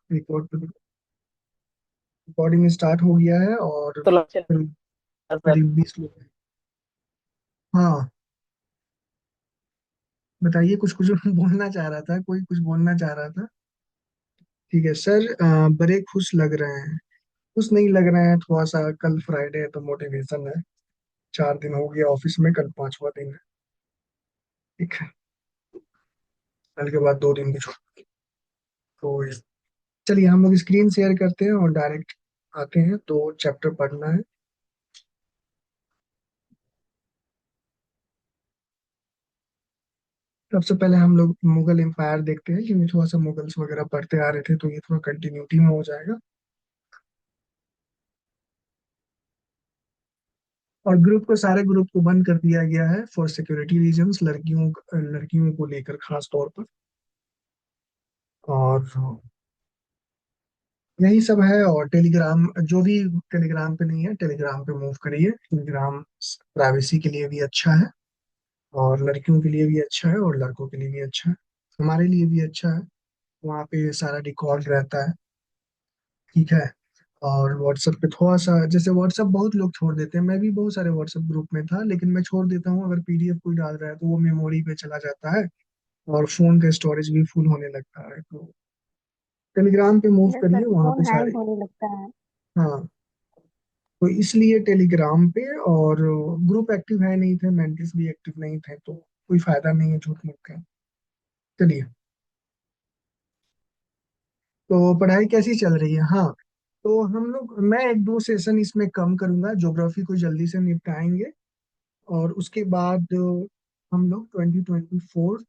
Recording start हो गया है और तो लक्ष्य करीब सर। करीब 20 लोग हैं। हाँ, बताइए, कुछ कुछ बोलना चाह रहा था, कोई कुछ बोलना चाह रहा था। ठीक है सर, बड़े खुश लग रहे हैं। खुश नहीं लग रहे हैं, थोड़ा सा कल फ्राइडे है तो मोटिवेशन है। 4 दिन हो गया ऑफिस में, कल 5वां दिन है। ठीक है, कल के बाद 2 दिन की छुट्टी। तो चलिए हम लोग स्क्रीन शेयर करते हैं और डायरेक्ट आते हैं, तो चैप्टर पढ़ना है। सबसे पहले हम लोग मुगल एम्पायर देखते हैं, क्योंकि थोड़ा सा मुगल्स वगैरह पढ़ते आ रहे थे तो ये थोड़ा कंटिन्यूटी में हो जाएगा। और ग्रुप को, सारे ग्रुप को बंद कर दिया गया है फॉर सिक्योरिटी रीजंस, लड़कियों को लेकर खास तौर पर। और यही सब है। और टेलीग्राम, जो भी टेलीग्राम पे नहीं है टेलीग्राम पे मूव करिए। टेलीग्राम प्राइवेसी के लिए भी अच्छा है, और लड़कियों के लिए भी अच्छा है, और लड़कों के लिए भी अच्छा है। हमारे लिए भी अच्छा है, वहाँ पे सारा रिकॉर्ड रहता है। ठीक है। और व्हाट्सएप पे थोड़ा सा, जैसे व्हाट्सएप बहुत लोग छोड़ देते हैं, मैं भी बहुत सारे व्हाट्सएप ग्रुप में था, लेकिन मैं छोड़ देता हूँ। अगर पीडीएफ कोई डाल रहा है तो वो मेमोरी पे चला जाता है, और फोन का स्टोरेज भी फुल होने लगता है। तो टेलीग्राम पे मूव यस करिए, सर, वहाँ पे फोन हैंग सारे। होने लगता है। हाँ, तो इसलिए टेलीग्राम पे। और ग्रुप एक्टिव है नहीं थे, मेंटिस भी एक्टिव नहीं थे, तो कोई फायदा नहीं है झूठ मूठ का। चलिए, तो पढ़ाई कैसी चल रही है? हाँ, तो मैं 1-2 सेशन इसमें कम करूंगा, ज्योग्राफी को जल्दी से निपटाएंगे। और उसके बाद हम लोग 2024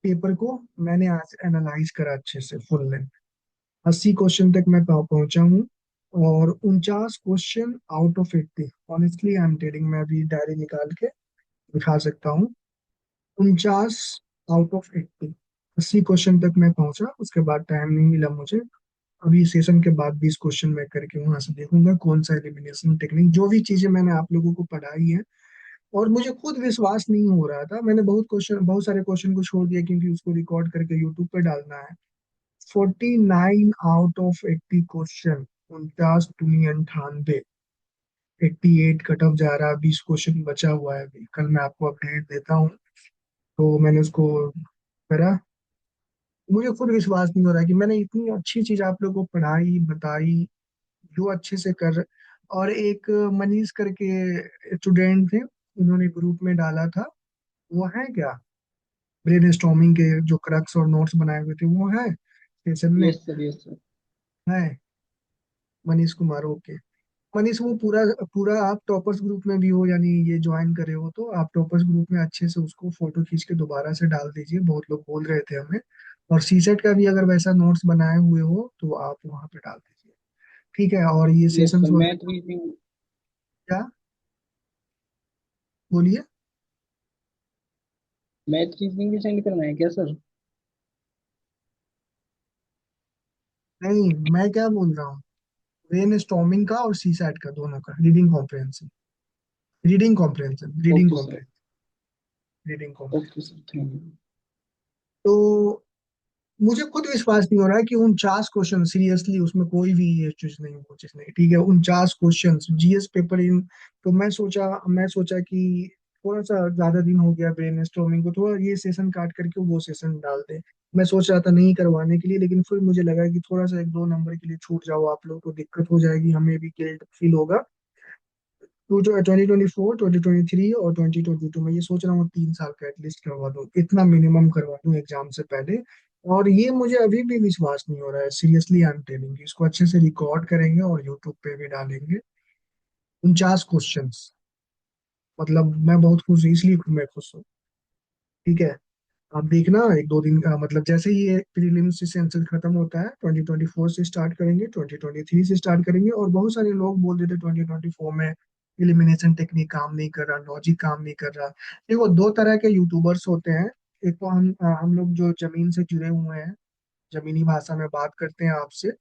पेपर को, मैंने आज एनालाइज करा अच्छे से, फुल लेंथ 80 क्वेश्चन तक मैं पहुंचा हूँ। और 49 question out of 80, honestly I am telling, मैं अभी डायरी निकाल के दिखा सकता हूँ। 49 आउट ऑफ 80, 80 क्वेश्चन तक मैं पहुंचा। उसके बाद टाइम नहीं मिला मुझे। अभी सेशन के बाद 20 क्वेश्चन मैं करके वहां से देखूंगा कौन सा एलिमिनेशन टेक्निक, जो भी चीजें मैंने आप लोगों को पढ़ाई है। और मुझे खुद विश्वास नहीं हो रहा था, मैंने बहुत सारे क्वेश्चन को छोड़ दिया, क्योंकि उसको रिकॉर्ड करके यूट्यूब पे डालना है। 49 आउट ऑफ 80 क्वेश्चन, 49 दूनी 98, 88 कट ऑफ जा रहा, 20 क्वेश्चन बचा हुआ है अभी, कल मैं आपको अपडेट देता हूँ। तो मैंने उसको करा। मुझे खुद विश्वास नहीं हो रहा है कि मैंने इतनी अच्छी चीज आप लोगों को पढ़ाई बताई, जो अच्छे से कर। और एक मनीष करके स्टूडेंट थे, उन्होंने ग्रुप में डाला था, वो है क्या, ब्रेन स्टॉर्मिंग के जो क्रक्स और नोट्स बनाए हुए थे, वो है सेशन में? Yes sir, yes sir. है, मनीष कुमार, ओके। मनीष, वो पूरा पूरा आप टॉपर्स ग्रुप में भी हो, यानी ये ज्वाइन करे हो, तो आप टॉपर्स ग्रुप में अच्छे से उसको फोटो खींच के दोबारा से डाल दीजिए, बहुत लोग बोल रहे थे हमें। और सीसेट का भी अगर वैसा नोट्स बनाए हुए हो तो आप वहाँ पे डाल दीजिए। ठीक है, और ये यस सेशंस सर, वगैरह। Math reasoning. क्या? बोलिए। मैथ रीजनिंग भी सेंड करना है क्या सर? नहीं, मैं क्या बोल रहा हूँ, ब्रेन स्टॉर्मिंग का और सीसैट का, दोनों का, reading comprehension, reading comprehension, reading okay sir. Comprehension, reading okay comprehension. Sir, thank you. तो मुझे खुद विश्वास नहीं हो रहा है कि 49 क्वेश्चन, सीरियसली उसमें कोई भी ये चीज नहीं, वो चीज नहीं, ठीक है, 49 क्वेश्चन जीएस पेपर इन। तो मैं सोचा कि थोड़ा सा ज्यादा दिन हो गया ब्रेन स्टॉर्मिंग को, थोड़ा ये सेशन काट करके वो सेशन डाल दे। मैं सोच रहा था नहीं करवाने के लिए, लेकिन फिर मुझे लगा कि थोड़ा सा 1-2 नंबर के लिए छूट जाओ आप लोग तो दिक्कत हो जाएगी, हमें भी गिल्ट फील होगा। तो जो 2024, 2023 और 2022 में ये सोच रहा हूँ 3 साल का एटलीस्ट करवा दूँ, इतना मिनिमम करवा दूँ एग्जाम से पहले। और ये मुझे अभी भी विश्वास नहीं हो रहा है, सीरियसली आई एम टेलिंग, इसको अच्छे से रिकॉर्ड करेंगे और यूट्यूब पे भी डालेंगे। 49 क्वेश्चन, मतलब मैं बहुत खुश हूँ, इसलिए मैं खुश हूँ। ठीक है, आप देखना 1-2 दिन का, मतलब जैसे ही ये प्रीलिम्स से सेंसस खत्म होता है, 2024 से स्टार्ट करेंगे, 2023 से स्टार्ट करेंगे। और बहुत सारे लोग बोल रहे थे 2024 में एलिमिनेशन टेक्निक काम नहीं कर रहा, लॉजिक काम नहीं कर रहा। देखो, 2 तरह के यूट्यूबर्स होते हैं। एक तो हम लोग जो जमीन से जुड़े हुए हैं, जमीनी भाषा में बात करते हैं आपसे।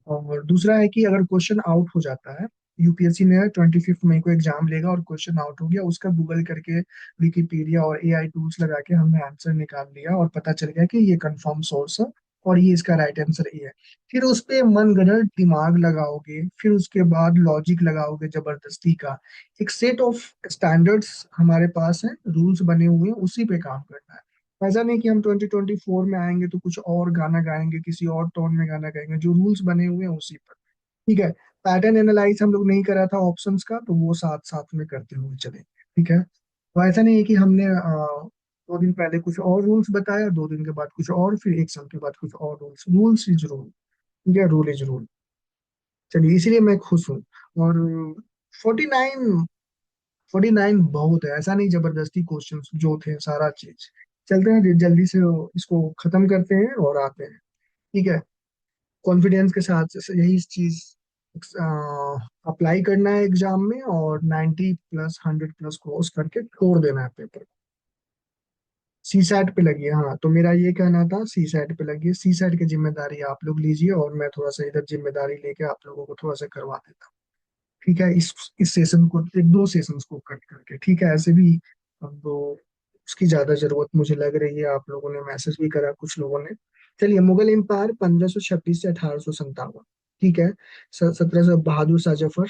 और दूसरा है कि अगर क्वेश्चन आउट हो जाता है, यूपीएससी ने 25 मई को एग्जाम लेगा और क्वेश्चन आउट हो गया, उसका गूगल करके, विकिपीडिया और एआई टूल्स लगा के हमने आंसर निकाल लिया और पता चल गया कि ये कंफर्म सोर्स है, और ये इसका राइट आंसर ये है। फिर उस पे मन गढ़ंत दिमाग लगाओगे, फिर उसके बाद लॉजिक लगाओगे जबरदस्ती का। एक सेट ऑफ स्टैंडर्ड्स हमारे पास है, रूल्स बने हुए हैं, उसी पे काम करना है। ऐसा नहीं कि हम 2024 में आएंगे तो कुछ और गाना गाएंगे, किसी और टोन में गाना गाएंगे, जो रूल्स बने हुए हैं उसी पर। ठीक है। पैटर्न एनालाइज हम लोग नहीं करा था ऑप्शंस का, तो वो साथ साथ में करते हुए चलेंगे। ठीक है। तो ऐसा नहीं है कि हमने 2 दिन पहले कुछ और रूल्स बताया, 2 दिन के बाद कुछ और, फिर 1 साल के बाद कुछ और रूल्स। Rules is rule. ठीक है, रूल इज रूल। चलिए, इसीलिए मैं खुश हूँ। और 49, 49 बहुत है, ऐसा नहीं, जबरदस्ती क्वेश्चन जो थे सारा चीज। चलते हैं जल्दी से इसको खत्म करते हैं और आते हैं। ठीक है। कॉन्फिडेंस के साथ यही चीज अप्लाई करना है एग्जाम में, और 90 प्लस 100 प्लस क्रॉस करके छोड़ देना है पेपर। सी सैट पे लगी है, हाँ, तो मेरा ये कहना था, सी सैट पे लगी है। सी सैट की जिम्मेदारी आप लोग लीजिए, और मैं थोड़ा सा इधर जिम्मेदारी लेके आप लोगों को थोड़ा सा करवा देता हूँ। ठीक है। इस सेशन को, एक दो सेशंस को कट करके, ठीक है। ऐसे भी अब तो उसकी ज्यादा जरूरत मुझे लग रही है, आप लोगों ने मैसेज भी करा कुछ लोगों ने। चलिए, मुगल एम्पायर 1526 से 1857। ठीक है। 1700 बहादुर शाह जफर,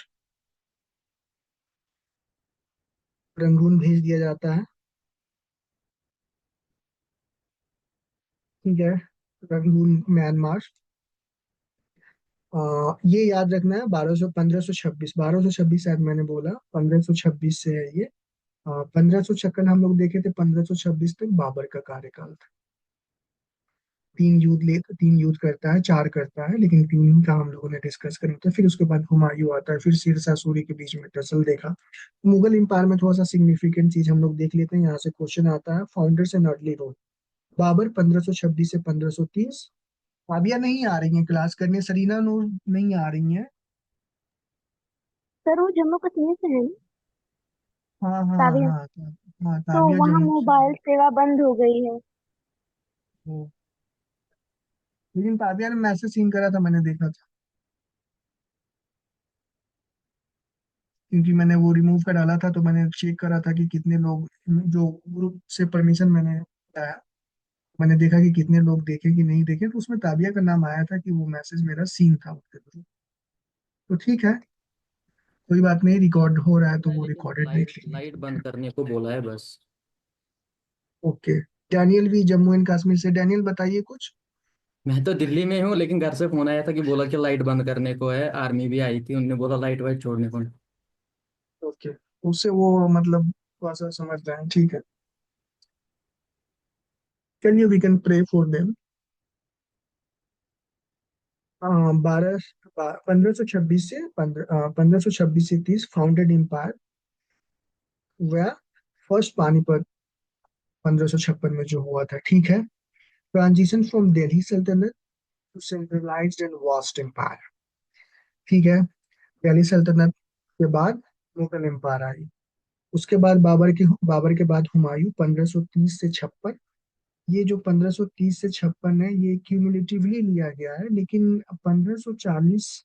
रंगून भेज दिया जाता है। ठीक है। Rangoon, Myanmar. ये याद रखना है, 1526, 1226 शायद मैंने बोला, 1526 से है ये। 1556 हम लोग देखे थे, 1526 तक बाबर का कार्यकाल था। 3 युद्ध करता है, 4 करता है, लेकिन 3 का हम लोगों ने डिस्कस करा था। फिर उसके बाद हुमायूं आता है, फिर शेरशाह सूरी के बीच में टसल देखा। मुगल एम्पायर में थोड़ा सा सिग्निफिकेंट चीज हम लोग देख लेते हैं, यहाँ से क्वेश्चन आता है, founders and early rule. Babur 1526 से 1530। भाभिया नहीं आ रही हैं क्लास करने, सरीना नूर नहीं आ रही हैं। सर वो जम्मू कश्मीर से है ना? हाँ हाँ ताबिया। हाँ। हाँ, तो ताबिया वहाँ जम्मू से मोबाइल सेवा बंद हो गई है। वो, लेकिन ताबिया ने मैसेज सीन करा था, मैंने देखा था। क्योंकि मैंने वो रिमूव कर डाला था, तो मैंने चेक करा था कि कितने लोग, जो ग्रुप से परमिशन मैंने लाया, मैंने देखा कि कितने लोग देखे कि नहीं देखे, तो उसमें ताबिया का नाम आया था कि वो मैसेज मेरा सीन था उसके थ्रू। तो ठीक है, कोई बात नहीं, रिकॉर्ड हो रहा है तो है, वो लेकिन रिकॉर्डेड देख लाइट लेंगे। लाइट ठीक बंद करने को बोला है बस। है। ओके। डैनियल भी जम्मू एंड कश्मीर से, डैनियल बताइए कुछ। मैं तो दिल्ली में हूँ, लेकिन घर से फोन आया था कि बोला कि लाइट बंद करने को है, आर्मी भी आई थी, उनने बोला लाइट वाइट छोड़ने को। ओके। उससे वो मतलब थोड़ा सा समझ रहे हैं, ठीक है। चलिए, we can pray for them. 12, 1526 से 1526 से 30 फाउंडेड एम्पायर हुआ। फर्स्ट पानीपत 1556 में जो हुआ था। ठीक है। Transition from Delhi Sultanate to centralised and vast empire. ठीक है। दिल्ली सल्तनत के बाद मुगल एम्पायर आई। उसके बाद बाबर के बाद हुमायूं 1530 से 56। ये जो 1530 से 56 है, ये क्यूमुलेटिवली लिया गया है, लेकिन 1540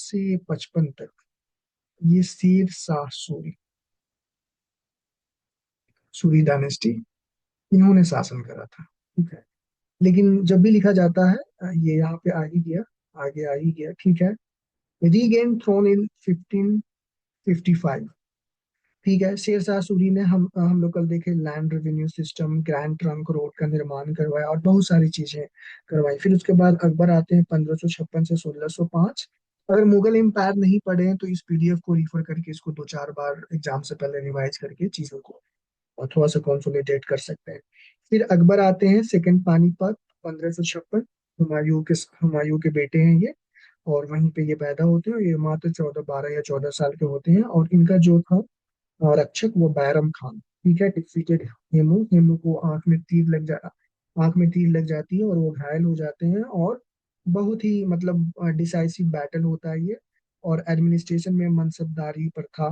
से 55 तक ये शेर शाह सूरी, सूरी डायनेस्टी, इन्होंने शासन करा था। ठीक है। लेकिन जब भी लिखा जाता है, ये यहाँ पे आ ही गया, आगे आ ही गया। ठीक है। Regain thrown in 1555। ठीक है। शेर शाह सूरी ने, हम लोग कल देखे, land revenue system, grand trunk road का निर्माण करवाया, और बहुत सारी चीजें करवाई। फिर उसके बाद अकबर आते हैं 1556 से 1605। अगर मुगल एम्पायर नहीं पढ़े हैं तो इस पीडीएफ को रिफर करके इसको 2-4 बार एग्जाम से पहले रिवाइज करके चीजों को और थोड़ा सा कंसोलिडेट कर सकते हैं। फिर अकबर आते हैं, सेकंड पानीपत 1556। हुमायूं के बेटे हैं ये, और वहीं पे ये पैदा होते हैं। ये मात्र 12 या 14 साल के होते हैं, और इनका जो था रक्षक, वो बैरम खान। ठीक है। डिफीटेड हेमू, हेमू को आंख में तीर लग जाती है, और वो घायल हो जाते हैं, और बहुत ही मतलब डिसाइसिव बैटल होता है ये। और एडमिनिस्ट्रेशन में मनसबदारी पर था,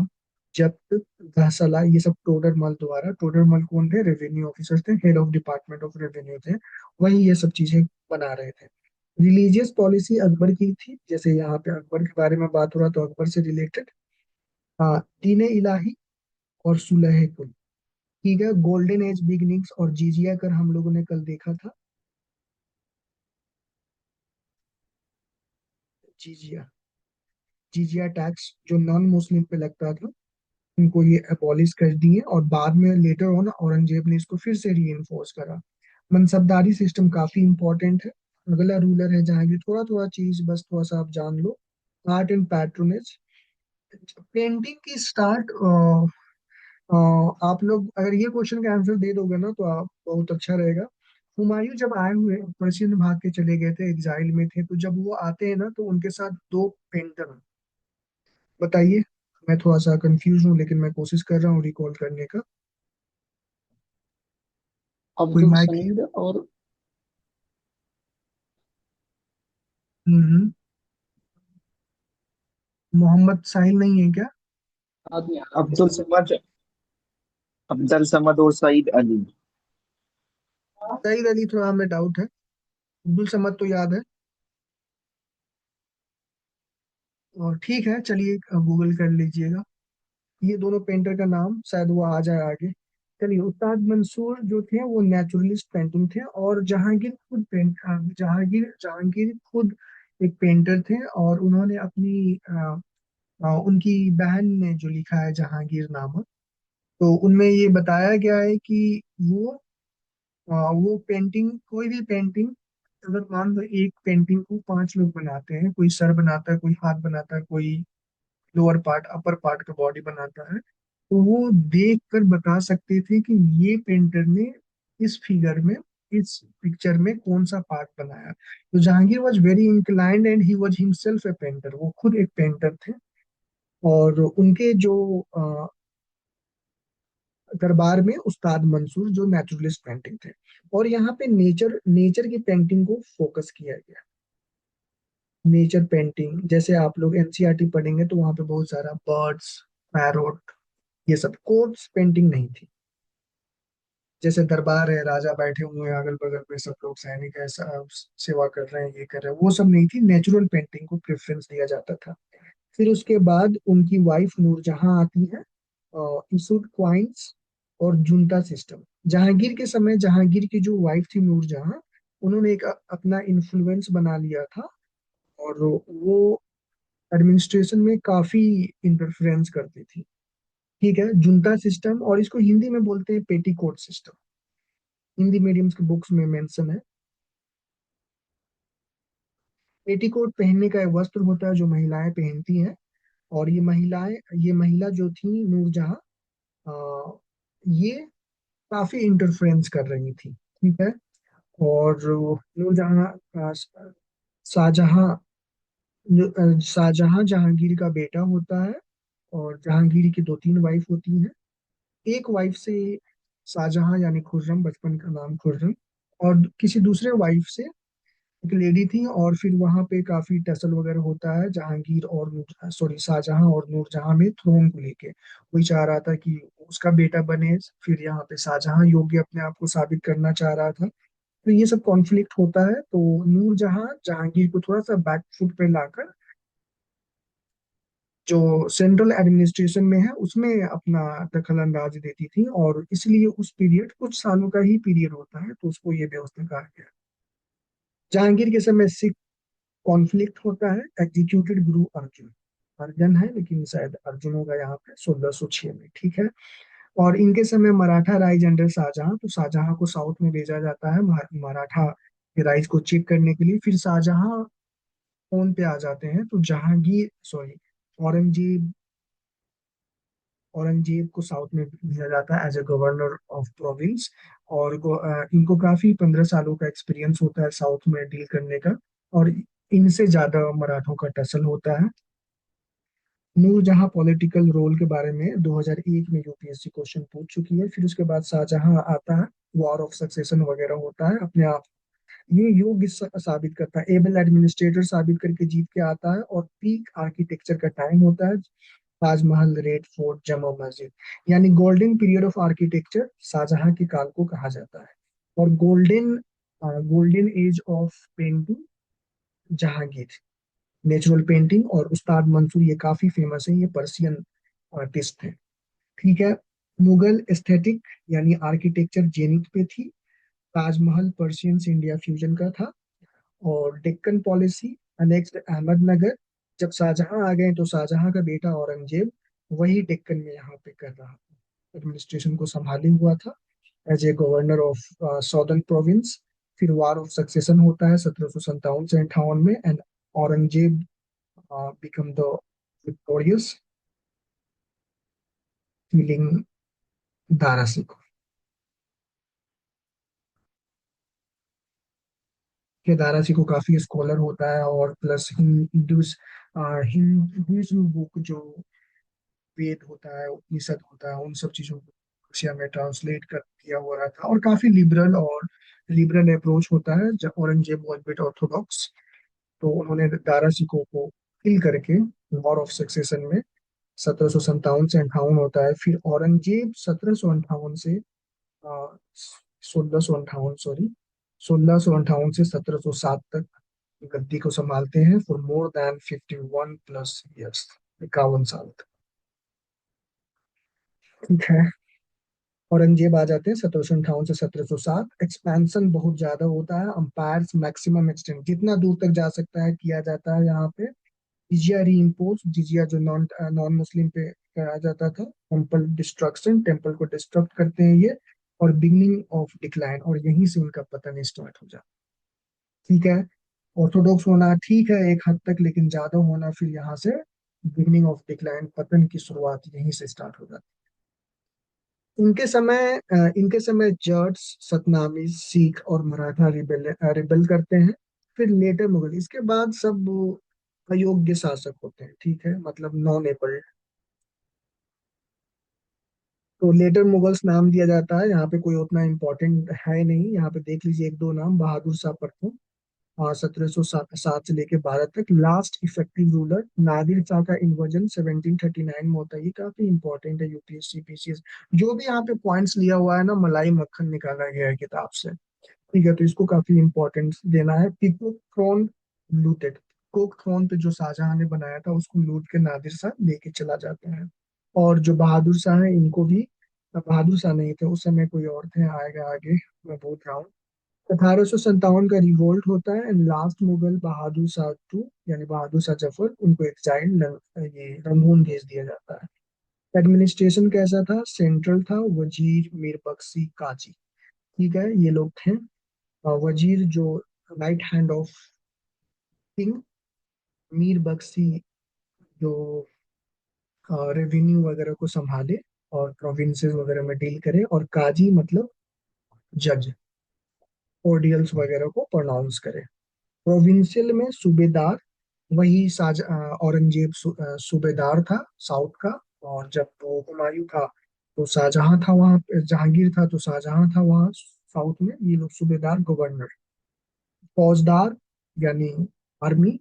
जब्त, घासला, ये सब टोडर मल द्वारा। टोडर मल कौन थे? रेवेन्यू ऑफिसर थे, head of department of revenue थे। वही ये सब चीजें बना रहे थे। रिलीजियस पॉलिसी अकबर की थी, जैसे यहाँ पे अकबर के बारे में बात हो रहा, तो अकबर से रिलेटेड। हाँ, दीन इलाही और सुलह कुल। ठीक है। गोल्डन एज बिगिनिंग्स और जिजिया कर हम लोगों ने कल देखा था। जिजिया, जिजिया टैक्स जो नॉन मुस्लिम पे लगता था, उनको ये अबॉलिश कर दिए, और बाद में लेटर ऑन औरंगजेब ने इसको फिर से री इन्फोर्स करा। मनसबदारी सिस्टम काफी इंपॉर्टेंट है। अगला रूलर है जहांगीर। थोड़ा थोड़ा चीज बस थोड़ा सा आप जान लो। आर्ट एंड पैट्रोनेज, पेंटिंग की स्टार्ट, आप लोग अगर ये क्वेश्चन का आंसर दे दोगे ना तो आप बहुत अच्छा रहेगा। हुमायूं जब आए हुए पर्शियन भाग के चले गए थे, एग्जाइल में थे, तो जब वो आते हैं ना तो उनके साथ दो पेंटर, बताइए। मैं थोड़ा सा कंफ्यूज हूँ लेकिन मैं कोशिश कर रहा हूँ रिकॉल करने का। कोई अब्दुल माइक। सईद और हम्म। मोहम्मद साहिल नहीं है क्या? आदमी आ रहा अब्दुल समद, अफजल समद और सईद अली। सईद अली थोड़ा हमें डाउट है। अब्दुल समद तो याद है। और ठीक है, चलिए गूगल कर लीजिएगा। ये दोनों पेंटर का नाम शायद वो आ जाए आगे। चलिए, उस्ताद मंसूर जो थे वो नेचुरलिस्ट पेंटिंग थे, और जहांगीर खुद एक पेंटर थे, और उन्होंने अपनी उनकी बहन ने जो लिखा है जहांगीर नामा, तो उनमें ये बताया गया है कि वो पेंटिंग, कोई भी पेंटिंग, अगर मान लो एक पेंटिंग को पांच लोग बनाते हैं, कोई सर बनाता है, कोई हाथ बनाता है, कोई लोअर पार्ट अपर पार्ट का बॉडी बनाता है, तो वो देख कर बता सकते थे कि ये पेंटर ने इस फिगर में, इस पिक्चर में कौन सा पार्ट बनाया। तो Jahangir was very inclined and he was himself A painter, वो खुद एक पेंटर थे। और उनके जो दरबार में उस्ताद मंसूर जो नेचुरलिस्ट पेंटिंग थे, और यहाँ पे नेचर नेचर की पेंटिंग को फोकस किया गया। नेचर पेंटिंग जैसे आप लोग एनसीईआरटी पढ़ेंगे तो वहां पे बहुत सारा बर्ड्स, पैरोट, ये सब कोर्ट्स पेंटिंग नहीं थी। जैसे दरबार है, राजा बैठे हुए हैं अगल बगल में, सब लोग सैनिक है, सेवा कर रहे हैं, ये कर रहे हैं, वो सब नहीं थी। नेचुरल पेंटिंग को प्रेफरेंस दिया जाता था। फिर उसके बाद उनकी वाइफ नूरजहां आती है, इशूड क्वाइंस और जुंटा सिस्टम। जहांगीर के समय जहांगीर की जो वाइफ थी नूरजहां, उन्होंने एक अपना इन्फ्लुएंस बना लिया था, और वो एडमिनिस्ट्रेशन में काफी इंटरफेरेंस करती थी। ठीक है, जुंटा सिस्टम, और इसको हिंदी में बोलते हैं पेटीकोट सिस्टम। हिंदी मीडियम की बुक्स में मेंशन है। पेटीकोट पहनने का एक वस्त्र होता है जो महिलाएं पहनती हैं, और ये महिला जो थी नूरजहां, अ, ये काफी इंटरफेरेंस कर रही थी। ठीक है। और नूरजहां, शाहजहां, शाहजहां जहांगीर का बेटा होता है, और जहांगीर की दो तीन वाइफ होती हैं। एक वाइफ से शाहजहां यानी खुर्रम, बचपन का नाम खुर्रम, और किसी दूसरे वाइफ से एक लेडी थी, और फिर वहां पे काफी टसल वगैरह होता है जहांगीर और सॉरी शाहजहां और नूरजहां में थ्रोन को लेके। कोई चाह रहा था कि उसका बेटा बने, फिर यहाँ पे शाहजहां योग्य अपने आप को साबित करना चाह रहा था। तो ये सब कॉन्फ्लिक्ट होता है, तो नूरजहां जहांगीर को थोड़ा सा बैकफुट पे लाकर जो सेंट्रल एडमिनिस्ट्रेशन में है उसमें अपना दखल अंदाजी देती थी, और इसलिए उस पीरियड कुछ सालों का ही पीरियड होता है, तो उसको ये व्यवस्था कहा गया। जहांगीर के समय सिख कॉन्फ्लिक्ट होता है। एग्जीक्यूटेड गुरु अर्जुन, अर्जन है लेकिन शायद अर्जुन होगा यहाँ पे, 1606 में। ठीक है। और इनके समय मराठा राइज अंडर शाहजहां, तो शाहजहां को साउथ में भेजा जाता है मराठा के राइज को चेक करने के लिए। फिर शाहजहां फोन पे आ जाते हैं, तो जहांगीर सॉरी औरंगजेब औरंगजेब को साउथ में भेजा जाता है as a governor of province. और इनको काफी 15 सालों का एक्सपीरियंस होता है साउथ में डील करने का, और इनसे ज्यादा मराठों का टसल होता है। नूरजहां पॉलिटिकल रोल के बारे में 2001 में यूपीएससी क्वेश्चन पूछ चुकी है। फिर उसके बाद शाहजहां आता है, वॉर ऑफ सक्सेशन वगैरह होता है, अपने आप ये योग्य साबित करता है, एबल एडमिनिस्ट्रेटर साबित करके जीत के आता है। और पीक आर्किटेक्चर का टाइम होता है, ताजमहल, रेड फोर्ट, जमा मस्जिद, यानी golden period of architecture Shahjahan के काल को कहा जाता है। और golden age of painting Jahangir, natural painting. और उस्ताद मंसूर ये काफी फेमस है, ये पर्सियन आर्टिस्ट हैं। ठीक है। मुगल एस्थेटिक यानी आर्किटेक्चर जेनिथ पे थी। ताजमहल पर्शियन से इंडिया फ्यूजन का था। और डेक्कन पॉलिसी नेक्स्ट अहमदनगर, जब शाहजहां आ गए तो शाहजहां का बेटा औरंगजेब वही डेक्कन में यहाँ पे कर रहा था, एडमिनिस्ट्रेशन को संभाले हुआ था as a governor of southern province. फिर वार ऑफ सक्सेशन होता है 1757 से 58 में, and Aurangzeb become the victorious, killing Dara Shikoh. के दारा सिकोह काफी स्कॉलर होता है, और प्लस हिंदूज हिंदुइज्म बुक जो वेद होता है, उपनिषद होता है, उन सब चीजों को रशिया में ट्रांसलेट कर दिया हुआ था, और काफी लिबरल अप्रोच होता है। जब औरंगजेब वॉज बिट ऑर्थोडॉक्स, तो उन्होंने दारा सिकोह को किल करके वॉर ऑफ सक्सेशन में 1757 से 58 होता है। फिर औरंगजेब 1758 से 1658, सॉरी, 1658 से 1707 तक गद्दी को संभालते हैं for more than 51 plus years, 51 साल तक। ठीक है, औरंगजेब आ जाते हैं 1758 से 1707। एक्सपेंशन बहुत ज्यादा होता है, अंपायर्स मैक्सिमम एक्सटेंड जितना दूर तक जा सकता है किया जाता है यहाँ पे। जिजिया री इम्पोज, जिजिया जो नॉन नॉन मुस्लिम पे कराया जाता था। टेम्पल डिस्ट्रक्शन, टेम्पल को डिस्ट्रक्ट करते हैं ये। और बिगनिंग ऑफ डिक्लाइन, और यहीं से उनका पतन स्टार्ट हो जाता है। ठीक है, ऑर्थोडॉक्स होना ठीक है एक हद तक, लेकिन ज्यादा होना फिर यहाँ से बिगनिंग ऑफ डिक्लाइन, पतन की शुरुआत यहीं से स्टार्ट हो जाती है। इनके समय जट्स, सतनामी, सिख और मराठा रिबेल करते हैं। फिर लेटर मुगल, इसके बाद सब अयोग्य शासक होते हैं, ठीक है, मतलब नॉन एबल्ड। तो लेटर मुगल्स नाम दिया जाता है, यहाँ पे कोई उतना इम्पोर्टेंट है नहीं। यहाँ पे देख लीजिए एक दो नाम, बहादुर शाह प्रथम, 1707 से लेके 12 तक। Last effective ruler Nadir Shah का इन्वर्जन 1739 में होता है। ये काफी इंपॉर्टेंट है, यूपीएससी पीसीएस जो भी यहाँ पे पॉइंट्स लिया हुआ है ना, मलाई मक्खन निकाला गया है किताब से। ठीक है, तो इसको काफी इंपॉर्टेंस देना है। Peacock throne looted, peacock throne पे जो शाहजहां ने बनाया था उसको लूट के नादिर शाह लेके चला जाते हैं। और जो बहादुर शाह है इनको भी, बहादुर शाह नहीं थे उस समय, कोई और थे, आएगा आगे, मैं बोल रहा हूँ। 1857 का रिवोल्ट होता है, and last Mughal Bahadur Shah two, यानी बहादुर शाह जफर, उनको एक्साइल ये रंगून भेज दिया जाता है। एडमिनिस्ट्रेशन कैसा था? सेंट्रल था, वजीर, मीर बख्शी, काजी। ठीक है, ये लोग थे। वजीर जो right hand of king, Mir Bakhshi जो रेवेन्यू वगैरह को संभाले और प्रोविंसेस वगैरह में डील करे, और काजी मतलब जज, ऑर्डियल्स वगैरह को प्रोनाउंस करे। प्रोविंशियल में सूबेदार, वही औरंगजेब सूबेदार था साउथ का। और जब वो हुमायूं था तो शाहजहां था वहाँ पे, जहांगीर था तो शाहजहां था वहाँ साउथ में। ये लोग सूबेदार, गवर्नर। फौजदार यानी आर्मी।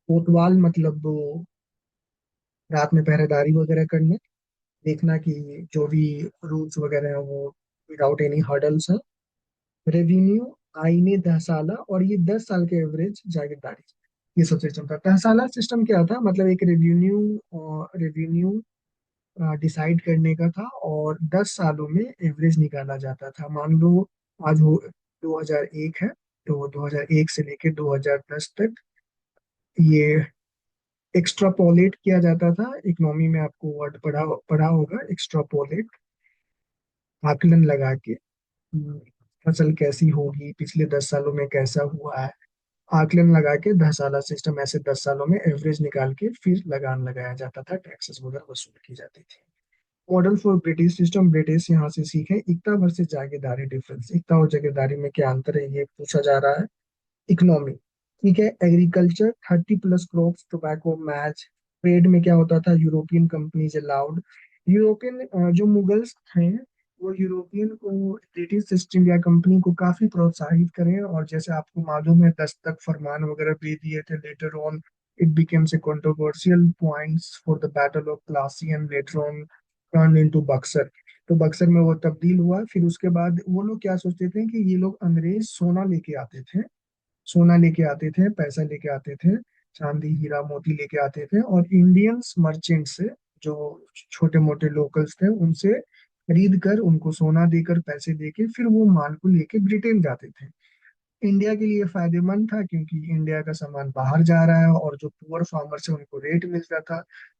कोतवाल मतलब वो रात में पहरेदारी वगैरह करना, देखना कि जो भी रूल्स वगैरह हैं वो विदाउट एनी हर्डल्स है। रेवेन्यू, आईने दहसाला, और ये 10 साल के एवरेज जागीरदारी, ये सब सिस्टम था। तहसाला सिस्टम क्या था? मतलब एक रेवेन्यू डिसाइड करने का था, और 10 सालों में एवरेज निकाला जाता था। मान लो आज हो 2001 है, तो 2001 से लेके 2010 तक ये एक्स्ट्रापोलेट किया जाता था। इकोनॉमी में आपको वर्ड पढ़ा पढ़ा होगा, एक्स्ट्रापोलेट, आकलन लगा के। फसल कैसी होगी, पिछले 10 सालों में कैसा हुआ है, आकलन लगा के 10 साल सिस्टम, ऐसे 10 सालों में एवरेज निकाल के फिर लगान लगाया जाता था, टैक्सेस वगैरह वसूल की जाती थी। Model for British system, British यहाँ से सीखे। एकता वर्सेस जागीरदारी डिफरेंस, एकता और जागीरदारी में क्या अंतर है ये पूछा जा रहा है। इकोनॉमी, ठीक है, agriculture, 30 plus crops, tobacco, match. Trade में क्या होता था? European companies allowed. यूरोपियन जो मुगल्स थे वो यूरोपियन को, ब्रिटिश ईस्ट इंडिया कंपनी को काफी प्रोत्साहित करें, और जैसे आपको मालूम है दस्तक फरमान वगैरह भी दिए थे। Later on it becomes A controversial points for the battle of Plassey, and later on turn into Buxar. तो बक्सर में वो तब्दील हुआ। फिर उसके बाद वो लोग क्या सोचते थे कि ये लोग अंग्रेज सोना लेके आते थे, सोना लेके आते थे, पैसा लेके आते थे, चांदी हीरा मोती लेके आते थे, और इंडियंस मर्चेंट से, जो छोटे मोटे लोकल्स थे, उनसे खरीद कर, उनको सोना देकर, पैसे देके, फिर वो माल को लेके ब्रिटेन जाते थे। इंडिया के लिए फायदेमंद था क्योंकि इंडिया का सामान बाहर जा रहा है और जो पुअर फार्मर्स है उनको रेट मिल रहा था।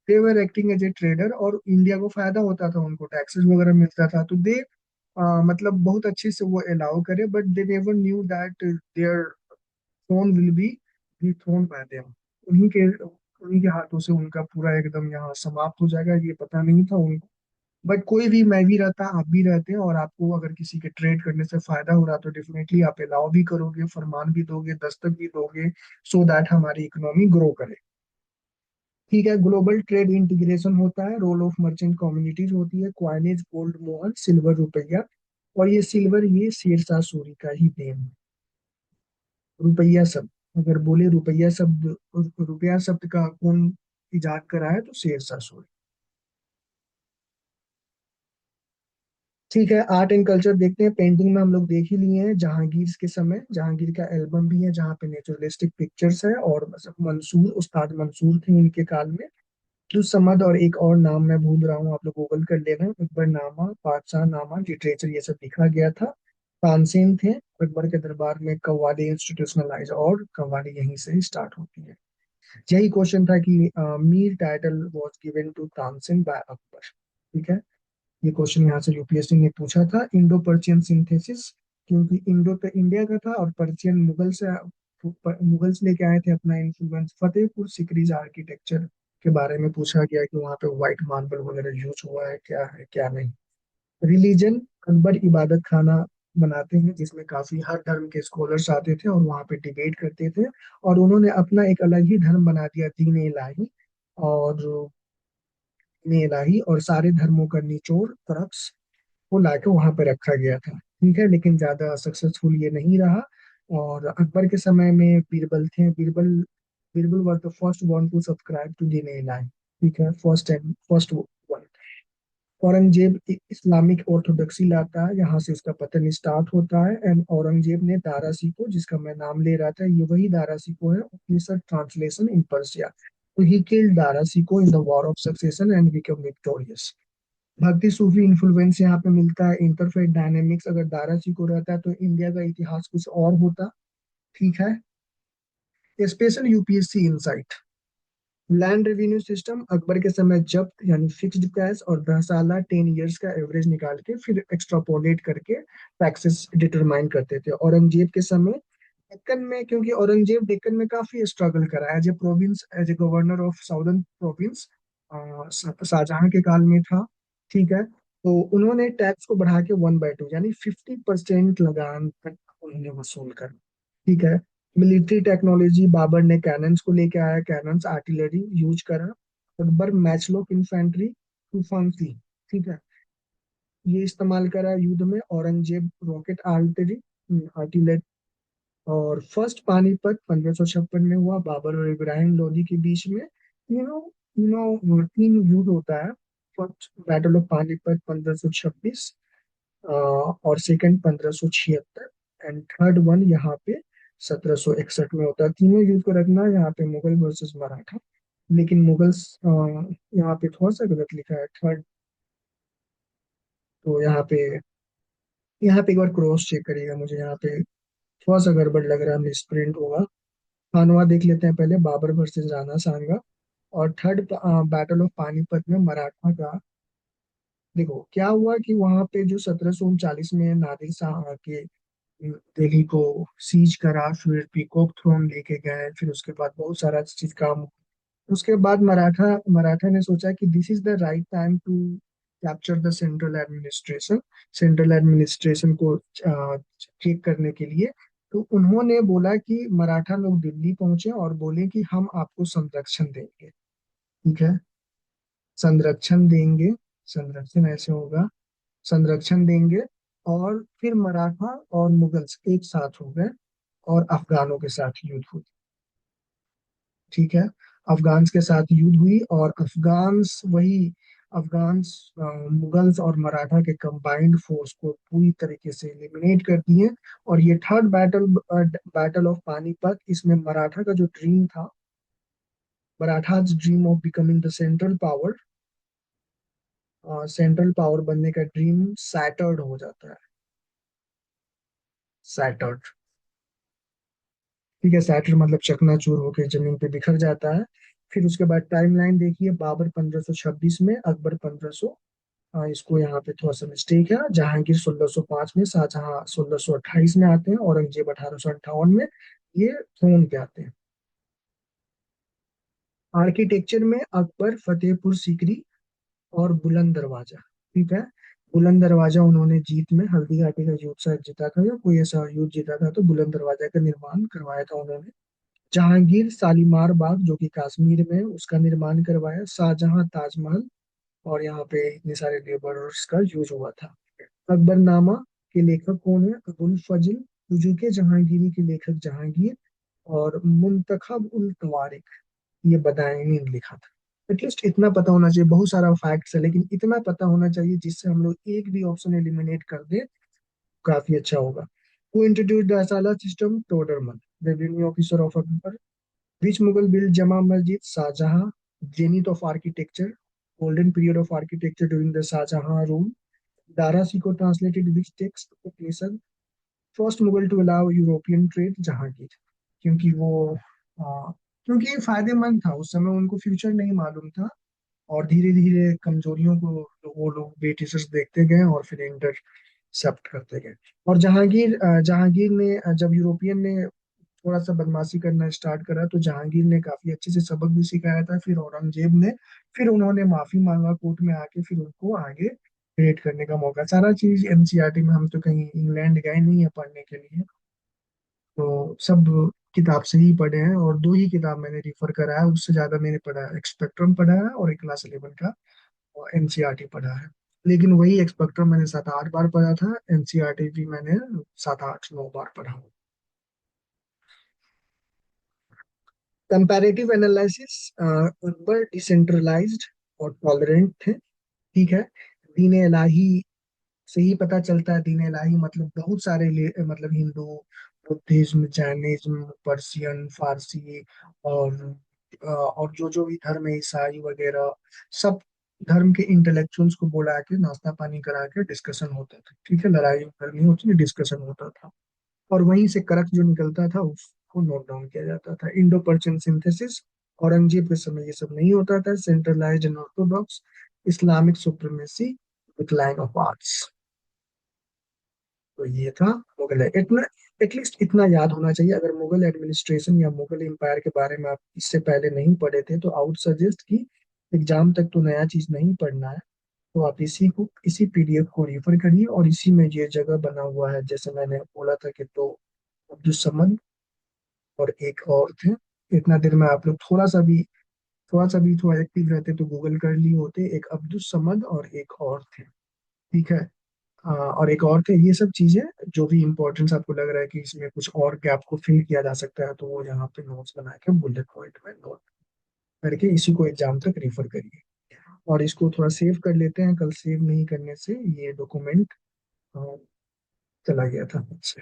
They were acting as a trader और इंडिया को फायदा होता था, उनको टैक्सेस वगैरह मिलता था, तो दे मतलब बहुत अच्छे से वो अलाउ करे, but they never knew that their throne will be thrown by them. उन्हीं के हाथों से उनका पूरा एकदम यहाँ समाप्त हो जाएगा, ये पता नहीं था उनको। बट कोई भी, मैं भी रहता, आप भी रहते हैं, और आपको अगर किसी के ट्रेड करने से फायदा हो रहा तो डेफिनेटली आप अलाउ भी करोगे, फरमान भी दोगे, दस्तक भी दोगे, सो दैट हमारी इकोनॉमी ग्रो करे। ठीक है, ग्लोबल ट्रेड इंटीग्रेशन होता है, रोल ऑफ मर्चेंट कम्युनिटीज होती है, क्वाइनेज गोल्ड मोहर सिल्वर रुपया, और ये सिल्वर ये शेरशाह सूरी का ही देन है। रुपया शब्द, अगर बोले रुपया शब्द का कौन इजाद करा है तो शेरशाह सूरी। ठीक है, आर्ट एंड कल्चर देखते हैं। पेंटिंग में हम लोग देख ही लिए हैं, जहांगीर के समय जहांगीर का एल्बम भी है जहाँ पे नेचुरलिस्टिक पिक्चर्स है, और मंसूर, उस्ताद मंसूर थे इनके काल में। जो समद और एक और नाम मैं भूल रहा हूँ, आप लोग गूगल कर लेना, अकबरनामा, बादशाह नामा, लिटरेचर, ये सब लिखा गया था। तानसेन थे, अकबर के दरबार में कव्वाली इंस्टीट्यूशनलाइज, और कव्वाली यहीं से स्टार्ट होती है। यही क्वेश्चन था कि Mir title was given to Tansen by Akbar. ठीक है, ये क्वेश्चन यहाँ से यूपीएससी ने पूछा था। इंडो पर्शियन सिंथेसिस, क्योंकि इंडो तो इंडिया का था और पर्शियन मुगल्स लेके आए थे अपना इन्फ्लुएंस। फतेहपुर सीकरीज आर्किटेक्चर के बारे में पूछा गया कि वहाँ पे व्हाइट मार्बल वगैरह यूज हुआ है क्या नहीं। रिलीजन, अकबर इबादत खाना बनाते हैं जिसमें काफी हर धर्म के स्कॉलर्स आते थे और वहाँ पे डिबेट करते थे, और उन्होंने अपना एक अलग ही धर्म बना दिया, दीन इलाही। और दीन इलाही और सारे धर्मों का निचोड़ क्रक्स को लाके वहां पे रखा गया था। ठीक है, लेकिन ज्यादा सक्सेसफुल ये नहीं रहा। और अकबर के समय में बीरबल थे, Birbal Birbal were the first one to subscribe to Din Ilahi. ठीक है, first one. Aurangzeb Islamic orthodoxy लाता है, यहाँ से उसका पतन स्टार्ट होता है। एंड औरंगजेब ने दारा सिको, जिसका मैं नाम ले रहा था, ये वही दारा सिको है, उपनिषद ट्रांसलेशन इन पर्शिया। तो he killed Dara Shikoh in the war of succession and become victorious. Bhakti Sufi influence यहाँ पे मिलता है। इंटरफेथ डायनेमिक्स, अगर दारा सिको रहता है तो इंडिया का इतिहास कुछ और होता। ठीक है, special UPSC insight. Land revenue system, Akbar के समय जब्त यानी फिक्स्ड प्राइस और 10 साल 10 इयर्स का एवरेज निकाल के फिर एक्स्ट्रापोलेट करके टैक्सेस डिटरमाइन करते थे। औरंगजेब के समय डेक्कन में, क्योंकि औरंगजेब डेक्कन में काफी स्ट्रगल करा as a province, as a governor of southern province, Shahjahan के काल में था। ठीक है, तो उन्होंने टैक्स को बढ़ा के 1/2 यानी 50% लगान तक उन्होंने वसूल कर। ठीक है, मिलिट्री टेक्नोलॉजी, बाबर ने कैनन्स को लेके आया, कैनन्स आर्टिलरी यूज करा। अकबर मैचलोक इन्फेंट्री, तूफान थी, ठीक है, ये इस्तेमाल करा युद्ध में। Aurangzeb rocket artillery artillery. और फर्स्ट पानीपत 1556 में हुआ, बाबर और इब्राहिम लोदी के बीच में। तीन युद्ध होता है। फर्स्ट बैटल ऑफ पानीपत 1526, और सेकंड 1576, एंड थर्ड वन यहाँ पे 1761 में होता है। तीनों युद्ध को रखना यहाँ पे मुगल वर्सेस मराठा, लेकिन मुगल्स यहाँ पे थोड़ा सा गलत लिखा है थर्ड, तो यहाँ पे एक बार क्रॉस चेक करिएगा, मुझे यहाँ पे थोड़ा सा गड़बड़ लग रहा है, मिसप्रिंट होगा। खानवा देख लेते हैं पहले, बाबर वर्सेस राणा सांगा। और थर्ड बैटल ऑफ पानीपत में मराठा का, देखो क्या हुआ कि वहां पे जो 1739 में नादिर शाह आके दिल्ली को सीज करा, फिर पीकॉक थ्रोन लेके गए, फिर उसके बाद बहुत सारा चीज काम। उसके बाद मराठा मराठा ने सोचा कि this is the right time to capture the central administration को चेक करने के लिए। तो उन्होंने बोला कि मराठा लोग दिल्ली पहुंचे और बोले कि हम आपको संरक्षण देंगे। ठीक है, संरक्षण देंगे, संरक्षण ऐसे होगा, संरक्षण देंगे। और फिर मराठा और मुगल्स एक साथ हो गए और अफगानों के साथ युद्ध हुई। ठीक है, अफगान्स के साथ युद्ध हुई, और अफगान्स मुगल्स और मराठा के कंबाइंड फोर्स को पूरी तरीके से एलिमिनेट कर दिए। और ये थर्ड बैटल ऑफ पानीपत, इसमें मराठा का जो ड्रीम था, Marathas dream of becoming the central power बनने का ड्रीम सैटर्ड हो जाता है, सैटर्ड। ठीक है, सैटर मतलब चकनाचूर होकर जमीन पे बिखर जाता है। फिर उसके बाद टाइमलाइन देखिए, बाबर 1526 में, अकबर 1500, इसको यहाँ पे थोड़ा सा मिस्टेक है, जहांगीर 1605 में, शाहजहां 1628 में आते हैं, औरंगजेब 1858 में ये थ्रोन पे आते हैं। आर्किटेक्चर में अकबर फतेहपुर सीकरी और बुलंद दरवाजा। ठीक है, बुलंद दरवाजा उन्होंने जीत में, हल्दी घाटी का युद्ध शायद जीता था या कोई ऐसा युद्ध जीता था, तो बुलंद दरवाजा का निर्माण करवाया था उन्होंने। जहांगीर शालीमार बाग जो कि कश्मीर में है, उसका निर्माण करवाया। शाहजहां ताजमहल, और यहाँ पे इतने सारे लेबरर्स का यूज हुआ था। अकबरनामा के लेखक कौन है? अबुल फजल तुजुके जहांगीरी के लेखक जहांगीर, और मुंतखब उल तवारिक ये बदायूं ने लिखा था। एटलीस्ट इतना पता होना चाहिए, बहुत सारा फैक्ट्स है लेकिन इतना पता होना चाहिए जिससे हम लोग एक भी ऑप्शन एलिमिनेट कर दे, काफी अच्छा होगा। Who introduced the Dahsala system? Todarmal. Revenue officer of Akbar. Which Mughal build Jama Masjid? Shahjahan. Zenith of architecture, golden period of architecture during the Shahjahan rule. Dara Shikoh translated which text? Upnishad. First Mughal to allow European trade? Jahangir. क्योंकि वो क्योंकि ये फायदेमंद था, उस समय उनको future नहीं मालूम था, और धीरे धीरे कमजोरियों को तो वो लोग ब्रिटिशर्स देखते गए और फिर इंटरसेप्ट करते गए। और जहांगीर ने जब यूरोपियन ने थोड़ा सा बदमाशी करना स्टार्ट करा तो जहांगीर ने काफी अच्छे से सबक भी सिखाया था। फिर औरंगजेब ने, फिर उन्होंने माफी मांगा कोर्ट में आके, फिर उनको आगे क्रिएट करने का मौका। सारा चीज एनसीईआरटी में, हम तो कहीं इंग्लैंड गए नहीं है पढ़ने के लिए, तो सब किताब से ही पढ़े हैं, और दो ही किताब मैंने रिफर करा है, उससे ज्यादा मैंने पढ़ा है। एक स्पेक्ट्रम पढ़ा है और एक क्लास 11 का और एनसीईआरटी पढ़ा है। लेकिन वही स्पेक्ट्रम मैंने 7-8 बार पढ़ा था, एनसीईआरटी भी मैंने 7-8-9 बार पढ़ा हूँ। कंपैरेटिव एनालिसिस, अकबर डिसेंट्रलाइज्ड और टॉलरेंट थे। ठीक है, दीन इलाही से ही पता चलता है। दीन इलाही मतलब बहुत सारे मतलब हिंदू, बुद्धिज्म, जैनिज्म, पर्शियन, फारसी, और जो जो भी धर्म है, ईसाई वगैरह, सब धर्म के इंटेलेक्चुअल्स को बुला के नाश्ता पानी करा के डिस्कशन होता था। ठीक है, लड़ाई नहीं होती, डिस्कशन होता था, और वहीं से करक जो निकलता था उसको नोट डाउन किया जाता था। इंडो पर्शियन सिंथेसिस, औरंगजेब के समय ये सब नहीं होता था। Centralised and Orthodox, Islamic supremacy, decline of arts. तो ये था मुगल है। इतना, एटलीस्ट इतना याद होना चाहिए। अगर मुगल एडमिनिस्ट्रेशन या मुगल एम्पायर के बारे में आप इससे पहले नहीं पढ़े थे तो आउट सजेस्ट कि एग्जाम तक तो नया चीज नहीं पढ़ना है, तो आप इसी पीडीएफ को रेफर करिए, और इसी में ये जगह बना हुआ है, जैसे मैंने बोला था कि दो अब्दुल समद और एक और थे। इतना देर में आप लोग थोड़ा एक्टिव रहते तो गूगल कर लिए होते। एक अब्दुल समद और एक और थे। ठीक है, और एक और थे। ये सब चीजें जो भी इंपॉर्टेंस आपको लग रहा है कि इसमें कुछ और गैप को फिल किया जा सकता है, तो वो यहाँ पे नोट्स बना के बुलेट पॉइंट में नोट करके इसी को एग्जाम तक रिफर करिए। और इसको थोड़ा सेव कर लेते हैं, कल सेव नहीं करने से ये डॉक्यूमेंट चला गया था मुझसे।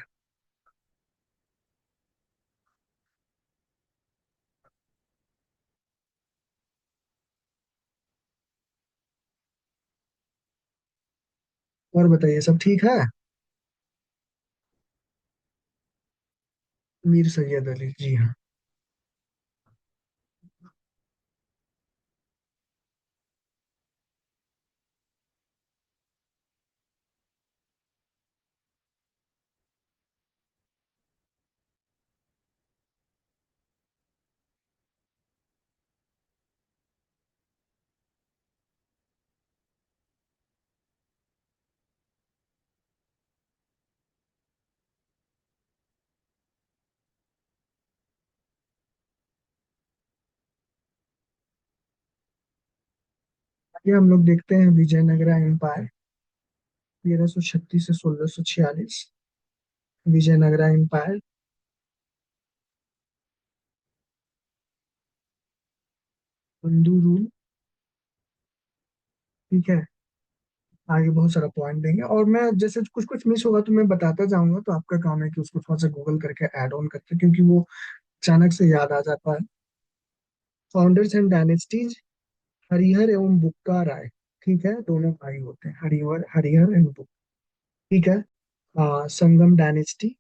और बताइए, सब ठीक है? मीर सैयद अली, जी हाँ। आगे हम लोग देखते हैं विजयनगरा एम्पायर, 1336 से 1646। Vijayanagara empire, Hindu rule. ठीक है, आगे बहुत सारा पॉइंट देंगे, और मैं जैसे कुछ कुछ मिस होगा तो मैं बताता जाऊंगा, तो आपका काम है कि उसको थोड़ा सा गूगल करके ऐड ऑन करके, क्योंकि वो अचानक से याद आ जाता है। फाउंडर्स एंड डायनेस्टीज, हरिहर एवं बुक्का राय। ठीक है, दोनों भाई होते हैं, हरिहर हरिहर एंड बुक। ठीक है, संगम डायनेस्टी,